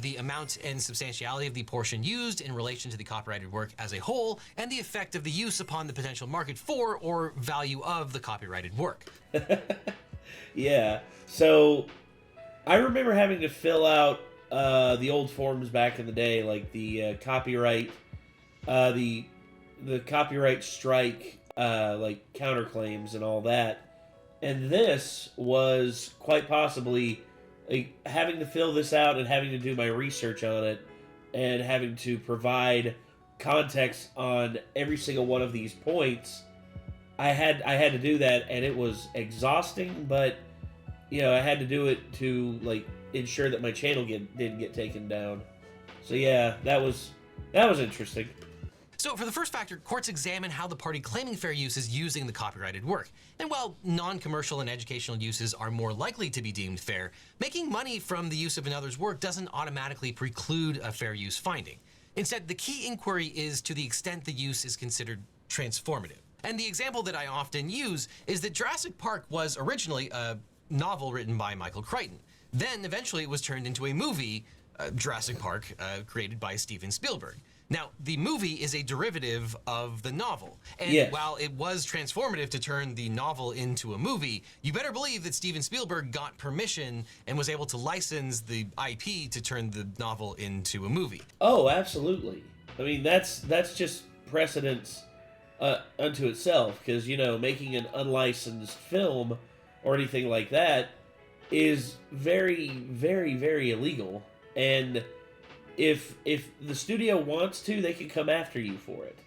the amount and substantiality of the portion used in relation to the copyrighted work as a whole, and the effect of the use upon the potential market for or value of the copyrighted work. Yeah, so I remember having to fill out the old forms back in the day, like the copyright, the copyright strike, like counterclaims and all that. And this was quite possibly like, having to fill this out and having to do my research on it and having to provide context on every single one of these points. I had to do that, and it was exhausting, but you know, I had to do it to like ensure that my channel didn't get taken down. So yeah, that was interesting. So for the first factor, courts examine how the party claiming fair use is using the copyrighted work. And while non-commercial and educational uses are more likely to be deemed fair, making money from the use of another's work doesn't automatically preclude a fair use finding. Instead, the key inquiry is to the extent the use is considered transformative. And the example that I often use is that Jurassic Park was originally a novel written by Michael Crichton. Then eventually it was turned into a movie, Jurassic Park, created by Steven Spielberg. Now, the movie is a derivative of the novel. And while it was transformative to turn the novel into a movie, you better believe that Steven Spielberg got permission and was able to license the IP to turn the novel into a movie. Oh, absolutely. I mean, that's just precedence unto itself, because, you know, making an unlicensed film or anything like that is very, very, very illegal. And if the studio wants to, they can come after you for it.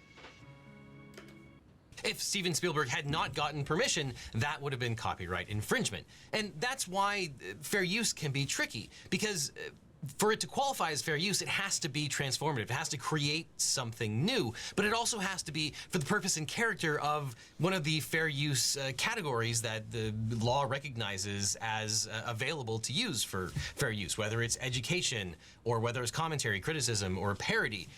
If Steven Spielberg had not gotten permission, that would have been copyright infringement. And that's why fair use can be tricky, because for it to qualify as fair use, it has to be transformative. It has to create something new, but it also has to be for the purpose and character of one of the fair use categories that the law recognizes as available to use for fair use, whether it's education or whether it's commentary, criticism, or parody.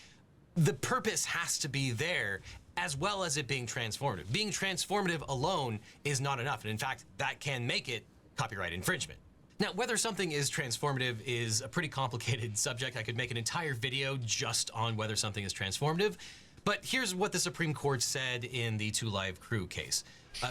The purpose has to be there, as well as it being transformative. Being transformative alone is not enough, and in fact, that can make it copyright infringement. Now, whether something is transformative is a pretty complicated subject. I could make an entire video just on whether something is transformative, but here's what the Supreme Court said in the 2 Live Crew case.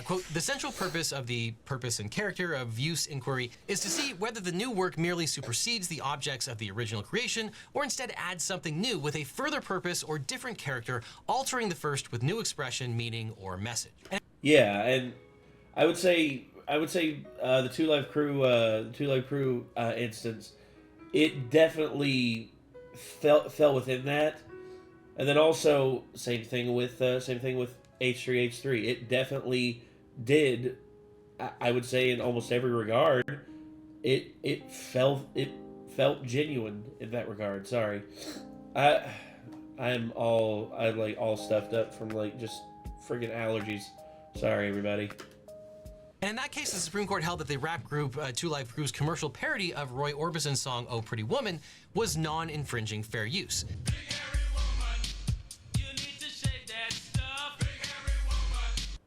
Quote, the central purpose of the purpose and character of use inquiry is to see whether the new work merely supersedes the objects of the original creation or instead adds something new with a further purpose or different character, altering the first with new expression, meaning, or message. Yeah, and I would say the 2 Live Crew instance, it definitely fell within that. And then also same thing with H3H3. It definitely did. I would say in almost every regard, it felt genuine in that regard. Sorry, I'm all stuffed up from like just friggin' allergies. Sorry, everybody. And in that case, the Supreme Court held that the rap group 2 Live Crew's commercial parody of Roy Orbison's song "Oh Pretty Woman" was non-infringing fair use.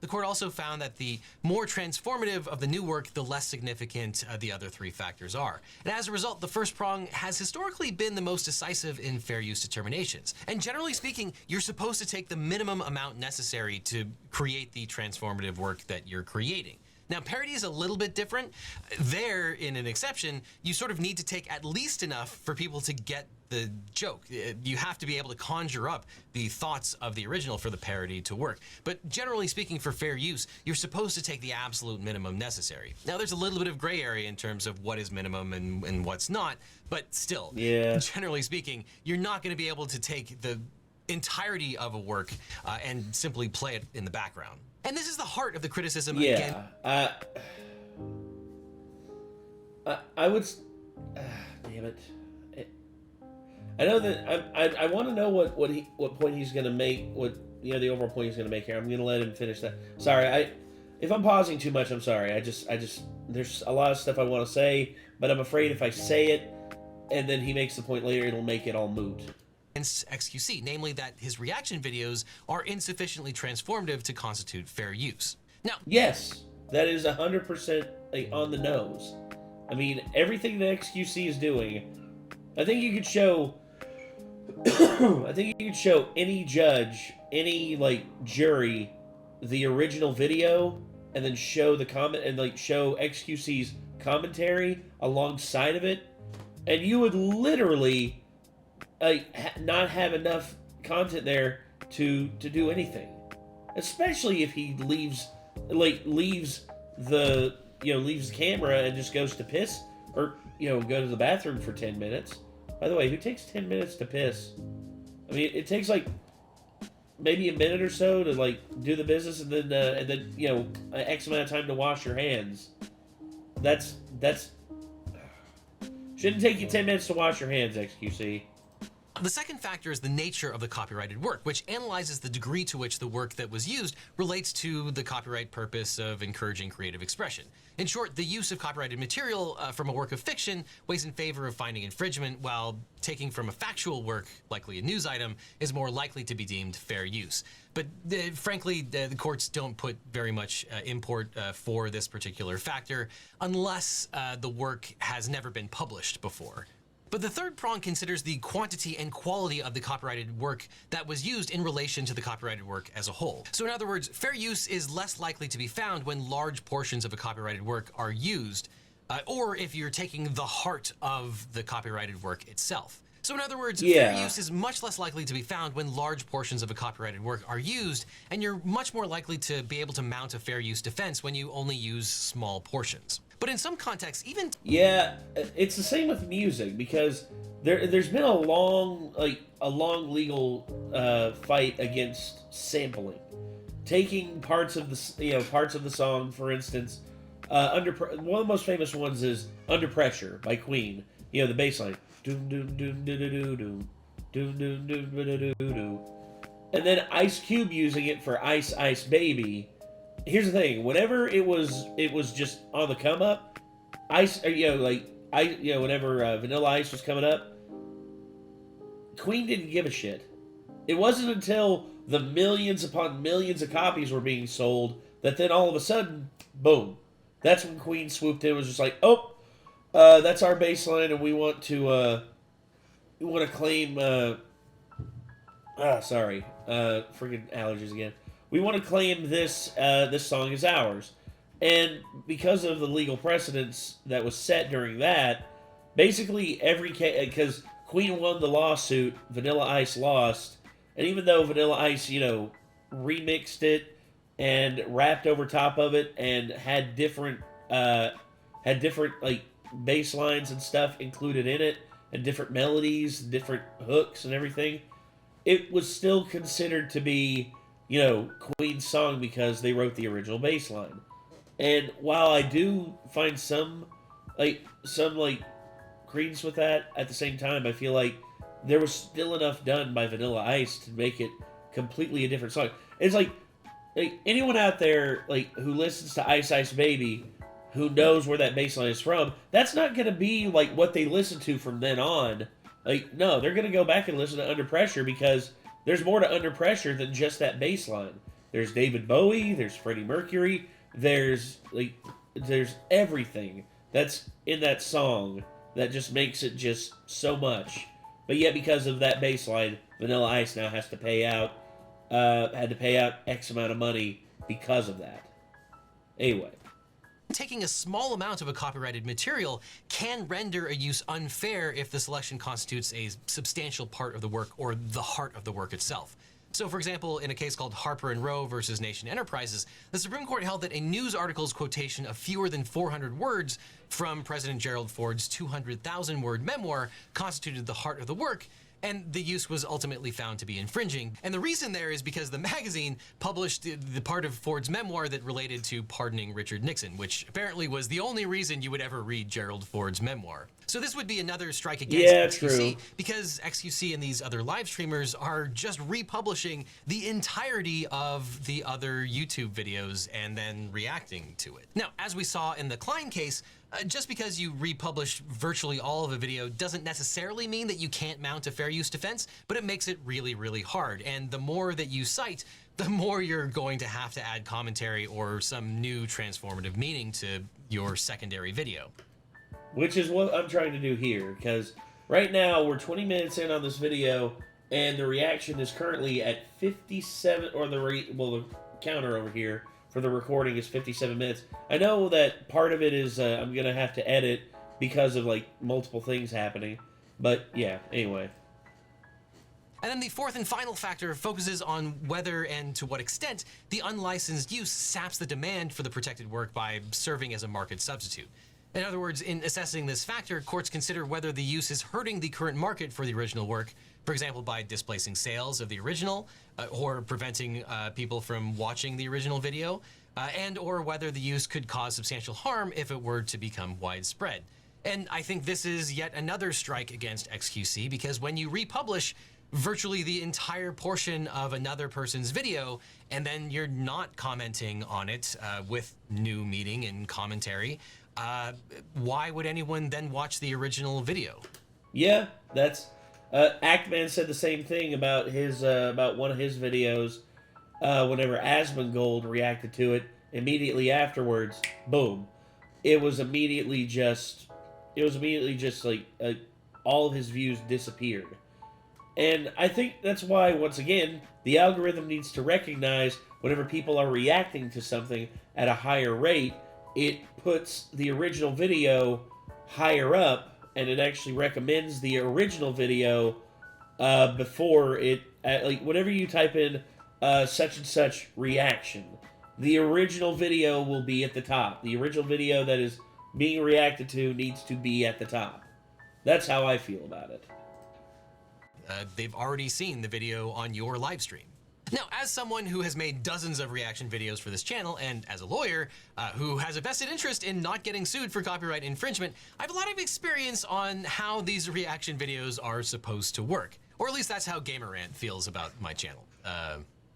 The court also found that the more transformative of the new work, the less significant the other three factors are. And as a result, the first prong has historically been the most decisive in fair use determinations. And generally speaking, you're supposed to take the minimum amount necessary to create the transformative work that you're creating. Now, parody is a little bit different. There, in an exception, you sort of need to take at least enough for people to get the joke. You have to be able to conjure up the thoughts of the original for the parody to work. But generally speaking, for fair use, you're supposed to take the absolute minimum necessary. Now, there's a little bit of gray area in terms of what is minimum and what's not, but still, generally speaking, you're not going to be able to take the entirety of a work and simply play it in the background. And this is the heart of the criticism again. I would... damn it. I know that... I want to know what point he's going to make, the overall point he's going to make here. I'm going to let him finish that. Sorry, if I'm pausing too much, I'm sorry. I just... There's a lot of stuff I want to say, but I'm afraid if I say it, and then he makes the point later, it'll make it all moot. xQc, namely that his reaction videos are insufficiently transformative to constitute fair use. Now, yes, that is 100% on the nose. I mean, everything that xQc is doing, I think you could show any judge, any jury the original video and then show the comment and show xQc's commentary alongside of it, and you would literally not have enough content there to do anything, especially if he leaves the camera and just goes to piss or go to the bathroom for 10 minutes. By the way, who takes 10 minutes to piss? I mean, it takes maybe a minute or so to do the business and then X amount of time to wash your hands. That's shouldn't take you 10 minutes to wash your hands, xQc. The second factor is the nature of the copyrighted work, which analyzes the degree to which the work that was used relates to the copyright purpose of encouraging creative expression. In short, the use of copyrighted material from a work of fiction weighs in favor of finding infringement, while taking from a factual work, likely a news item, is more likely to be deemed fair use. But frankly, the courts don't put very much import for this particular factor unless the work has never been published before. But the third prong considers the quantity and quality of the copyrighted work that was used in relation to the copyrighted work as a whole. So in other words, fair use is less likely to be found when large portions of a copyrighted work are used, or if you're taking the heart of the copyrighted work itself. So in other words, fair use is much less likely to be found when large portions of a copyrighted work are used, and you're much more likely to be able to mount a fair use defense when you only use small portions. But in some contexts, even... Yeah, it's the same with music, because there's been a long legal fight against sampling. Taking parts of the song, for instance, one of the most famous ones is Under Pressure by Queen. The bass line. Doom doom doom doo doo doo doom doom doom doom doo doo doo. And then Ice Cube using it for Ice Ice Baby. Here's the thing: whenever it was just on the come up, whenever Vanilla Ice was coming up, Queen didn't give a shit. It wasn't until the millions upon millions of copies were being sold that then all of a sudden, boom, that's when Queen swooped in and was just like, oh, that's our baseline, and we want to claim. Freaking allergies again. We want to claim this song as ours, and because of the legal precedence that was set during that, basically every case, because Queen won the lawsuit, Vanilla Ice lost, and even though Vanilla Ice, remixed it and rapped over top of it and had different bass lines and stuff included in it, and different melodies, different hooks and everything, it was still considered to be, Queen's song because they wrote the original bass line. And while I do find some credence with that, at the same time, I feel like there was still enough done by Vanilla Ice to make it completely a different song. It's like anyone out there who listens to Ice Ice Baby, who knows where that bass line is from, that's not going to be what they listen to from then on. No, they're going to go back and listen to Under Pressure because there's more to Under Pressure than just that bass line. There's David Bowie, there's Freddie Mercury, there's everything that's in that song that just makes it just so much. But yet, because of that bass line, Vanilla Ice now has to pay out, had to pay out X amount of money because of that. Anyway. Taking a small amount of a copyrighted material can render a use unfair if the selection constitutes a substantial part of the work or the heart of the work itself. So, for example, in a case called Harper and Row versus Nation Enterprises, the Supreme Court held that a news article's quotation of fewer than 400 words from President Gerald Ford's 200,000-word memoir constituted the heart of the work, and the use was ultimately found to be infringing. And the reason there is because the magazine published the part of Ford's memoir that related to pardoning Richard Nixon, which apparently was the only reason you would ever read Gerald Ford's memoir. So this would be another strike against xQc, because xQc and these other live streamers are just republishing the entirety of the other YouTube videos and then reacting to it. Now, as we saw in the Klein case, just because you republish virtually all of a video doesn't necessarily mean that you can't mount a fair use defense, but it makes it really, really hard. And the more that you cite, the more you're going to have to add commentary or some new transformative meaning to your secondary video. Which is what I'm trying to do here, because right now we're 20 minutes in on this video, and the reaction is currently at 57, or the counter over here for the recording is 57 minutes. I know that part of it is I'm going to have to edit because of, like, multiple things happening. But, yeah, anyway. And then the fourth and final factor focuses on whether and to what extent the unlicensed use saps the demand for the protected work by serving as a market substitute. In other words, in assessing this factor, courts consider whether the use is hurting the current market for the original work, for example, by displacing sales of the original, or preventing people from watching the original video, and or whether the use could cause substantial harm if it were to become widespread. And I think this is yet another strike against xQc, because when you republish virtually the entire portion of another person's video, and then you're not commenting on it with new meaning and commentary, why would anyone then watch the original video? Yeah, that's... Actman said the same thing about his about one of his videos. Whenever Asmongold reacted to it, immediately afterwards, boom, it was immediately just like all of his views disappeared. And I think that's why, once again, the algorithm needs to recognize whenever people are reacting to something at a higher rate, it puts the original video higher up, and it actually recommends the original video before it, like whenever you type in such and such reaction, the original video will be at the top. The original video that is being reacted to needs to be at the top. That's how I feel about it. They've already seen the video on your live stream. Now, as someone who has made dozens of reaction videos for this channel, and as a lawyer who has a vested interest in not getting sued for copyright infringement, I have a lot of experience on how these reaction videos are supposed to work. Or at least that's how Gamerant feels about my channel.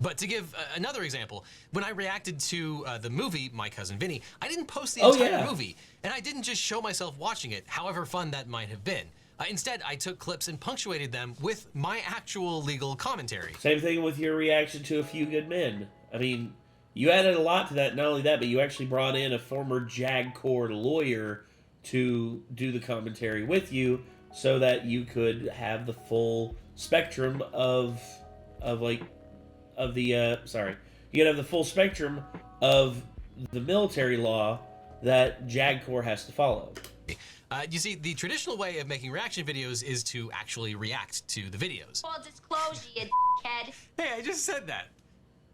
But to give another example, when I reacted to the movie My Cousin Vinny, I didn't post the entire movie, and I didn't just show myself watching it, however fun that might have been. Instead, I took clips and punctuated them with my actual legal commentary. Same thing with your reaction to A Few Good Men. I mean, you added a lot to that. Not only that, but you actually brought in a former JAG Court lawyer to do the commentary with you, so that you could have the full spectrum of the full spectrum of the military law that JAG Court has to follow. You see, the traditional way of making reaction videos is to actually react to the videos. Full disclosure, you dickhead. Hey, I just said that.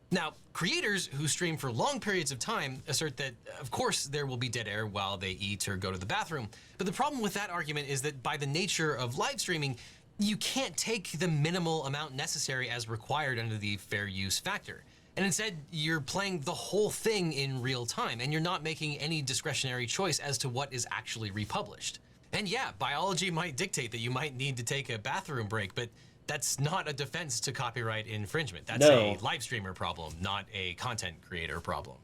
Now, creators who stream for long periods of time assert that, of course, there will be dead air while they eat or go to the bathroom. But the problem with that argument is that by the nature of live streaming, you can't take the minimal amount necessary as required under the fair use factor. And instead, you're playing the whole thing in real time, and you're not making any discretionary choice as to what is actually republished. And yeah, biology might dictate that you might need to take a bathroom break, but that's not a defense to copyright infringement. That's a live streamer problem, not a content creator problem.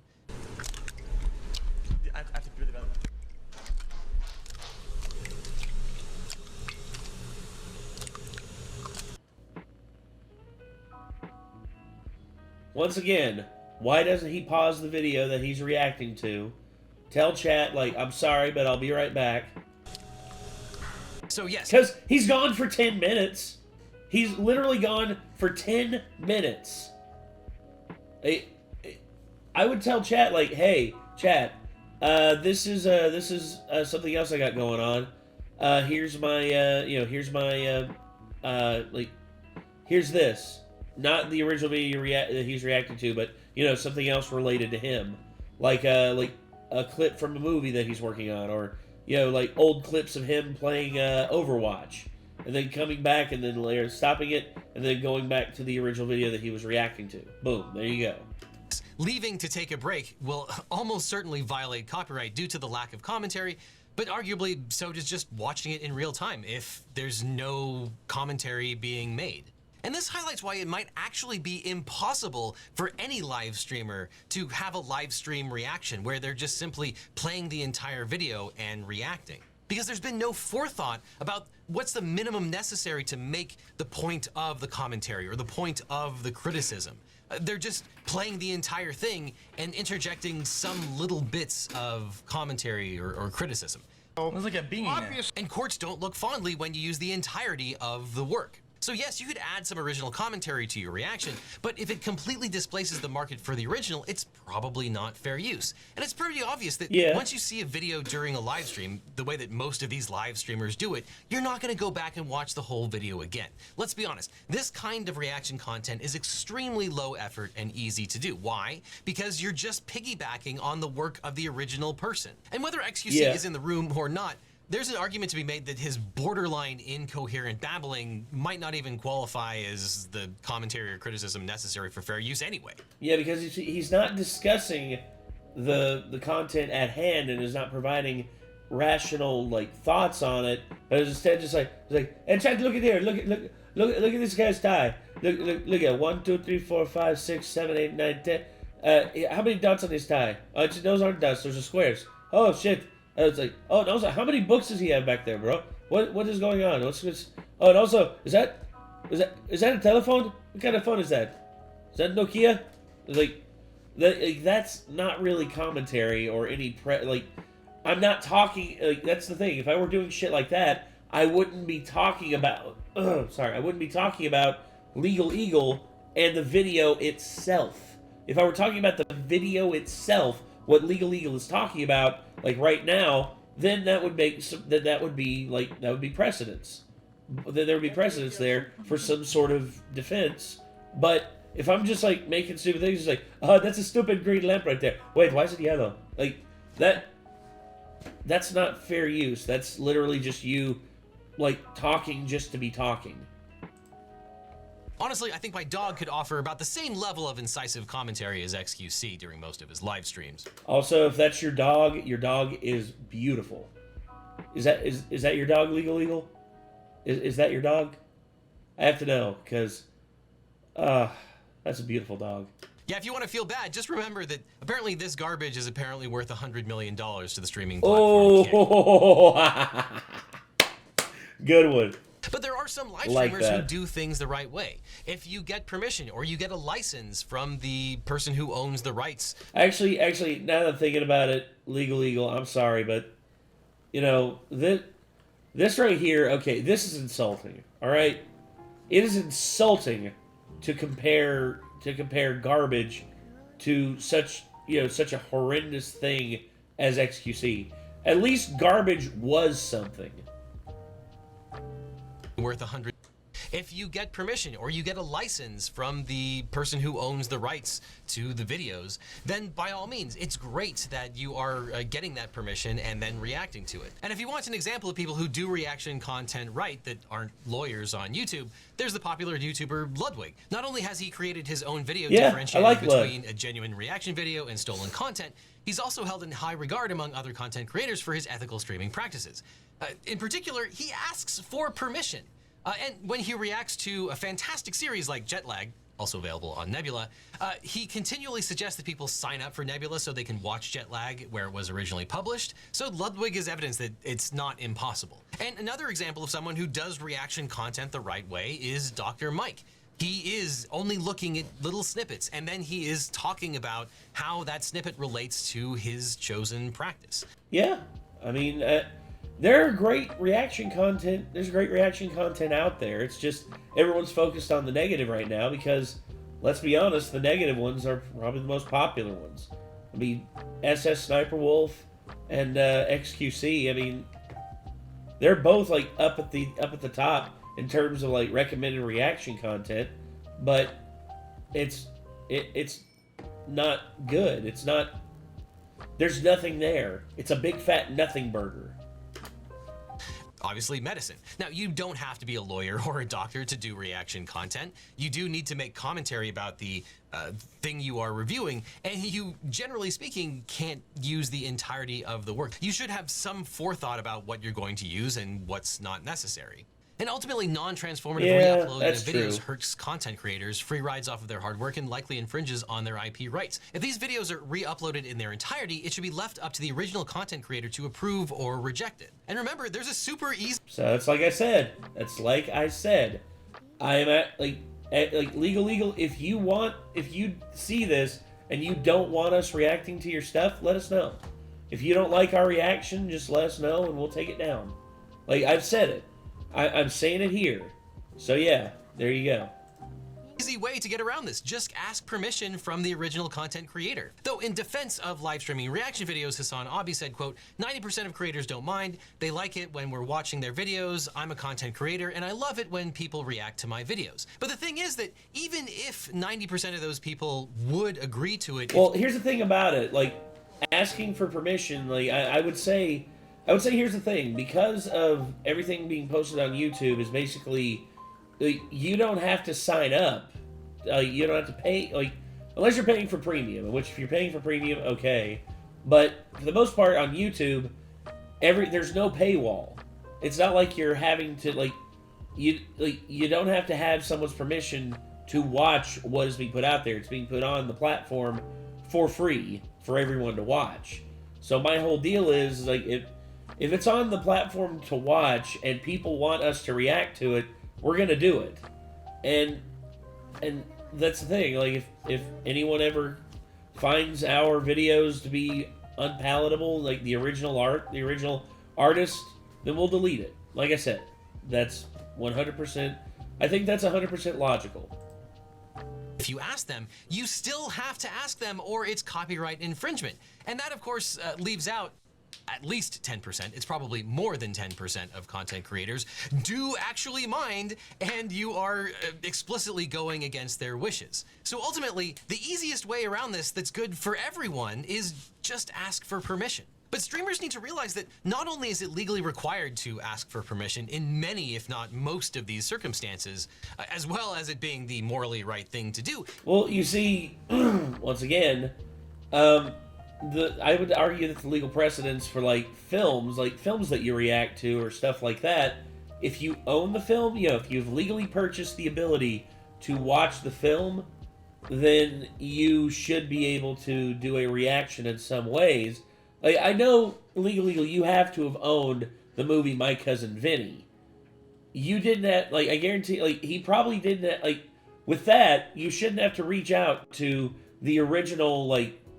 I have to do the development. Once again, Why doesn't he pause the video that he's reacting to? Tell chat, like, I'm sorry, but I'll be right back. So, yes. Because he's gone for 10 minutes. He's literally gone for 10 minutes. I would tell chat, like, hey, chat, this is something else I got going on. Here's my, here's this. Not the original video that he's reacting to, but, something else related to him. Like a clip from a movie that he's working on, or, like old clips of him playing Overwatch. And then coming back and then later stopping it and then going back to the original video that he was reacting to. Boom, there you go. Leaving to take a break will almost certainly violate copyright due to the lack of commentary, but arguably so does just watching it in real time if there's no commentary being made. And this highlights why it might actually be impossible for any live streamer to have a live stream reaction where they're just simply playing the entire video and reacting. Because there's been no forethought about what's the minimum necessary to make the point of the commentary or the point of the criticism. They're just playing the entire thing and interjecting some little bits of commentary or criticism. It's like a bean. And courts don't look fondly when you use the entirety of the work. So yes, you could add some original commentary to your reaction, but if it completely displaces the market for the original, it's probably not fair use. And it's pretty obvious that once you see a video during a live stream, the way that most of these live streamers do it, you're not going to go back and watch the whole video again. Let's be honest, this kind of reaction content is extremely low effort and easy to do. Why? Because you're just piggybacking on the work of the original person. And whether xQc is in the room or not, there's an argument to be made that his borderline incoherent babbling might not even qualify as the commentary or criticism necessary for fair use anyway. Yeah, because he's not discussing the content at hand and is not providing rational thoughts on it, but instead just and check, look at here, look at this guy's tie. Look at 1, 2, 3, 4, 5, 6, 7, 8, 9, 10. How many dots on his tie? Those aren't dots, those are squares. Oh shit. I was like, oh, and also, how many books does he have back there, bro? What is going on? Oh, and also, is that a telephone? What kind of phone is that? Is that Nokia? That's not really commentary or any I'm not talking. That's the thing. If I were doing shit like that, I wouldn't be talking about. I wouldn't be talking about Legal Eagle and the video itself. If I were talking about the video itself, what Legal Eagle is talking about, right now, then that would be precedence. There would be precedence there for some sort of defense. But if I'm just making stupid things, it's oh, that's a stupid green lamp right there. Wait, why is it yellow? That's not fair use. That's literally just you talking just to be talking. Honestly, I think my dog could offer about the same level of incisive commentary as xQc during most of his live streams. Also, if that's your dog is beautiful. Is that your dog, Legal Eagle? Is that your dog? I have to know, because that's a beautiful dog. Yeah, if you want to feel bad, just remember that apparently this garbage is apparently worth $100 million to the streaming platform. Oh, good one. But there are some live streamers who do things the right way. If you get permission or you get a license from the person who owns the rights. Actually, now that I'm thinking about it, Legal Eagle, I'm sorry, but this right here, okay, this is insulting. All right, it is insulting to compare garbage to such a horrendous thing as xQc. At least garbage was something. Worth $100. If you get permission or you get a license from the person who owns the rights to the videos, then by all means, it's great that you are getting that permission and then reacting to it. And if you want an example of people who do reaction content right that aren't lawyers on YouTube, there's the popular YouTuber Ludwig. Not only has he created his own video differentiating between a genuine reaction video and stolen content, he's also held in high regard among other content creators for his ethical streaming practices. In particular, he asks for permission. And when he reacts to a fantastic series like Jetlag, also available on Nebula, he continually suggests that people sign up for Nebula so they can watch Jetlag where it was originally published. So Ludwig is evidence that it's not impossible. And another example of someone who does reaction content the right way is Dr. Mike. He is only looking at little snippets, and then he is talking about how that snippet relates to his chosen practice. Yeah, I mean, there are great reaction content. There's great reaction content out there. It's just everyone's focused on the negative right now because, let's be honest, the negative ones are probably the most popular ones. I mean, SS Sniper Wolf and xQc. I mean, they're both like up at the top in terms of like recommended reaction content, but it's not good. It's not. There's nothing there. It's a big fat nothing burger. Obviously, medicine. Now, you don't have to be a lawyer or a doctor to do reaction content. You do need to make commentary about the thing you are reviewing, and you, generally speaking, can't use the entirety of the work. You should have some forethought about what you're going to use and what's not necessary. And ultimately, non-transformative re-uploading of videos hurts content creators, free rides off of their hard work, and likely infringes on their IP rights. If these videos are re-uploaded in their entirety, it should be left up to the original content creator to approve or reject it. And remember, there's a super easy... So it's like I said. That's like I said. I am at legal. If you see this and you don't want us reacting to your stuff, let us know. If you don't like our reaction, just let us know and we'll take it down. Like I've said it. I'm saying it here. So yeah, there you go. Easy way to get around this. Just ask permission from the original content creator. Though in defense of live streaming reaction videos, Hassan Abi said, quote, 90% of creators don't mind. They like it when we're watching their videos. I'm a content creator and I love it when people react to my videos. But the thing is that even if 90% of those people would agree to it... Well, here's the thing about it. Like, asking for permission, like, I would say here's the thing. Because of everything being posted on YouTube is basically... you don't have to sign up. You don't have to pay, unless you're paying for premium, which if you're paying for premium, okay. But for the most part on YouTube, there's no paywall. It's not like you're having to, you don't have to have someone's permission to watch what is being put out there. It's being put on the platform for free for everyone to watch. So my whole deal is, like, if it's on the platform to watch and people want us to react to it, we're gonna do it, and that's the thing. Like, if anyone ever finds our videos to be unpalatable, like the original artist, then we'll delete it. Like I said, that's 100%. I think that's 100% logical. If you ask them, you still have to ask them, or it's copyright infringement, and that, of course, leaves out at least 10%, it's probably more than 10% of content creators do actually mind, and you are explicitly going against their wishes. So ultimately, the easiest way around this that's good for everyone is just ask for permission. But streamers need to realize that not only is it legally required to ask for permission in many, if not most of these circumstances, as well as it being the morally right thing to do. Well, you see, once again, I would argue that the legal precedence for films that you react to or stuff like that, if you own the film, if you've legally purchased the ability to watch the film, then you should be able to do a reaction in some ways. Like, I know legally you have to have owned the movie My Cousin Vinny. You didn't have, I guarantee, he probably didn't have, with that, you shouldn't have to reach out to the original,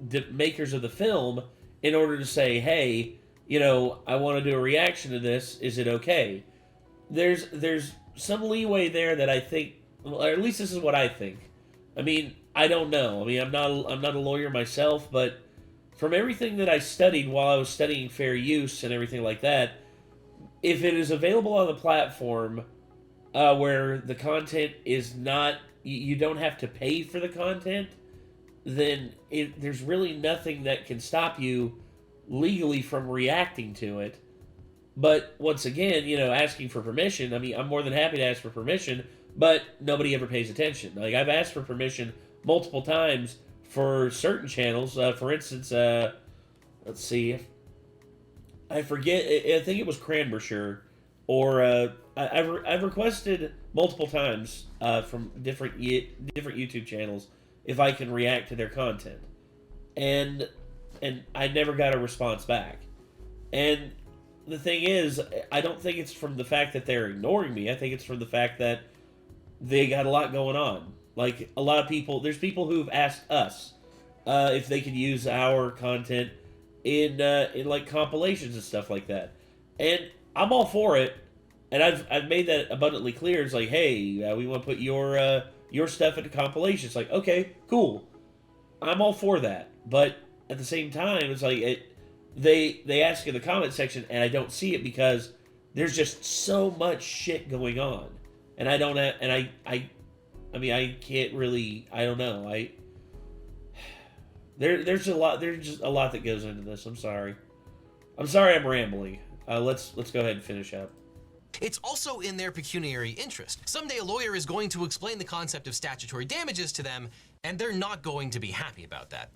the makers of the film in order to say, hey, I want to do a reaction to this. Is it okay? There's some leeway there that I think, or at least this is what I think. I mean, I don't know. I mean, I'm not a lawyer myself, but from everything that I studied while I was studying fair use and everything like that, if it is available on the platform where the content is not, you don't have to pay for the content, then there's really nothing that can stop you legally from reacting to it. But once again, asking for permission, I mean, I'm more than happy to ask for permission, but nobody ever pays attention. Like, I've asked for permission multiple times for certain channels. For instance, let's see, I forget, I think it was Cranbershire, or I've requested multiple times from different YouTube channels if I can react to their content, and I never got a response back. And the thing is, I don't think it's from the fact that they're ignoring me. I think it's from the fact that they got a lot going on. Like, a lot of people, there's people who've asked us if they could use our content in like compilations and stuff like that. And I'm all for it. And I've made that abundantly clear. It's like, hey, we want to put your stuff into compilations. Like, okay, cool. I'm all for that. But at the same time, it's like they ask in the comment section, and I don't see it because there's just so much shit going on, and I don't have, and I mean, I can't really, I don't know, there's just a lot that goes into this. I'm sorry I'm rambling. Let's go ahead and finish up. It's also in their pecuniary interest. Someday a lawyer is going to explain the concept of statutory damages to them, and they're not going to be happy about that.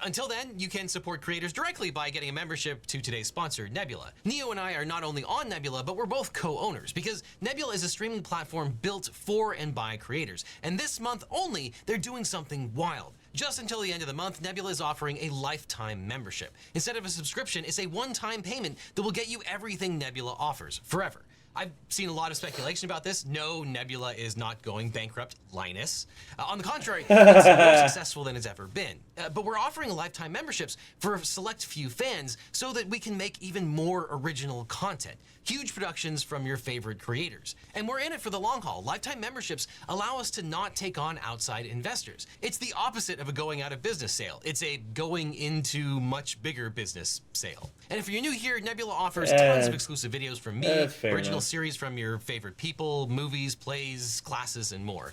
Until then, you can support creators directly by getting a membership to today's sponsor, Nebula. Neo and I are not only on Nebula, but we're both co-owners, because Nebula is a streaming platform built for and by creators. And this month only, they're doing something wild. Just until the end of the month, Nebula is offering a lifetime membership. Instead of a subscription, it's a one-time payment that will get you everything Nebula offers, forever. I've seen a lot of speculation about this. No, Nebula is not going bankrupt, Linus. On the contrary, it's more successful than it's ever been. But we're offering lifetime memberships for a select few fans so that we can make even more original content. Huge productions from your favorite creators. And we're in it for the long haul. Lifetime memberships allow us to not take on outside investors. It's the opposite of a going out of business sale. It's a going into much bigger business sale. And if you're new here, Nebula offers tons of exclusive videos from me, original series from your favorite people, movies, plays, classes, and more.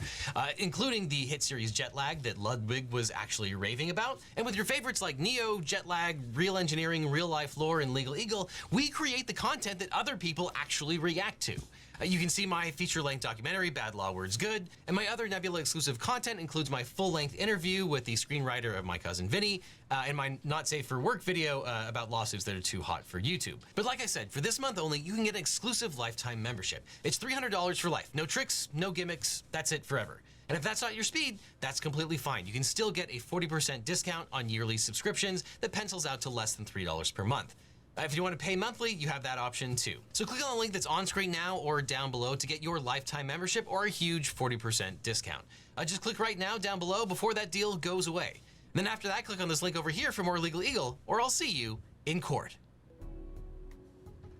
Including the hit series Jetlag that Ludwig was actually raving about. And with your favorites like Neo, Jetlag, Real Engineering, Real Life Lore, and Legal Eagle, we create the content that other people actually react to. You can see my feature-length documentary, Bad Law Words Good, and my other Nebula exclusive content includes my full-length interview with the screenwriter of My Cousin Vinny, and my Not Safe for Work video about lawsuits that are too hot for YouTube. But like I said, for this month only, you can get an exclusive lifetime membership. It's $300 for life. No tricks, no gimmicks, that's it forever. And if that's not your speed, that's completely fine. You can still get a 40% discount on yearly subscriptions that pencils out to less than $3 per month. If you want to pay monthly, you have that option too. So click on the link that's on screen now or down below to get your lifetime membership or a huge 40% discount. Just click right now down below before that deal goes away. Then after that, click on this link over here for more Legal Eagle, or I'll see you in court.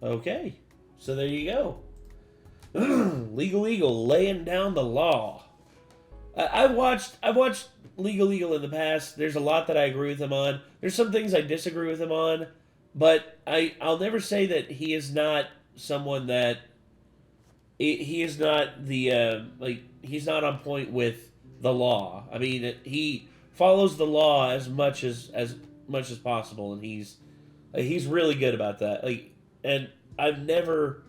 Okay, so there you go. Legal Eagle laying down the law. I've watched Legal Eagle in the past. There's a lot that I agree with him on. There's some things I disagree with him on. But I'll never say that he is not someone that he is not the he's not on point with the law. I mean, he follows the law as much as possible, and he's really good about that. And I've never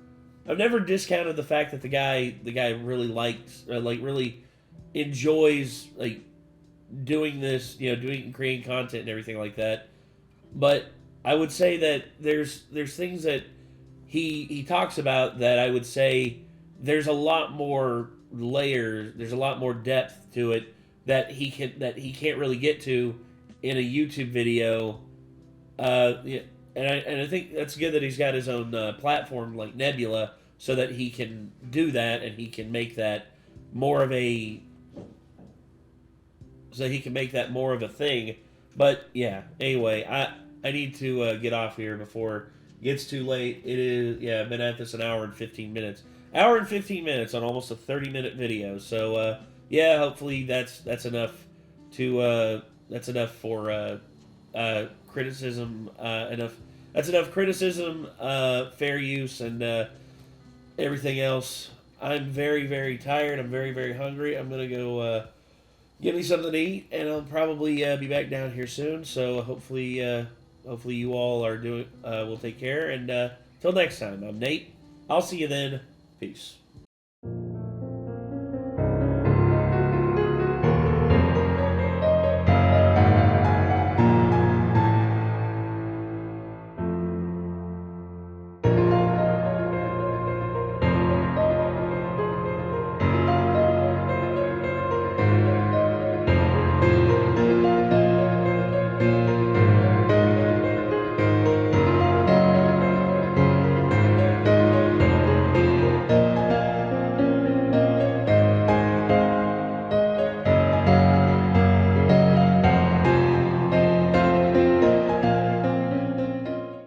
discounted the fact that the guy really likes really enjoys doing this, creating content and everything like that. But I would say that there's things that he talks about that I would say there's a lot more layers, there's a lot more depth to it that he can't really get to in a YouTube video. And I think that's good that he's got his own platform like Nebula, so that he can do that and he can make that more of a thing. But yeah, anyway, I need to get off here before it gets too late. It is, I've been at this an hour and 15 minutes. Hour and 15 minutes on almost a 30-minute video. So, hopefully that's enough to, that's enough for criticism, that's enough criticism, fair use, and everything else. I'm very, very tired. I'm very, very hungry. I'm going to go get me something to eat, and I'll probably be back down here soon. So hopefully you all are will take care. And till next time, I'm Nate. I'll see you then. Peace.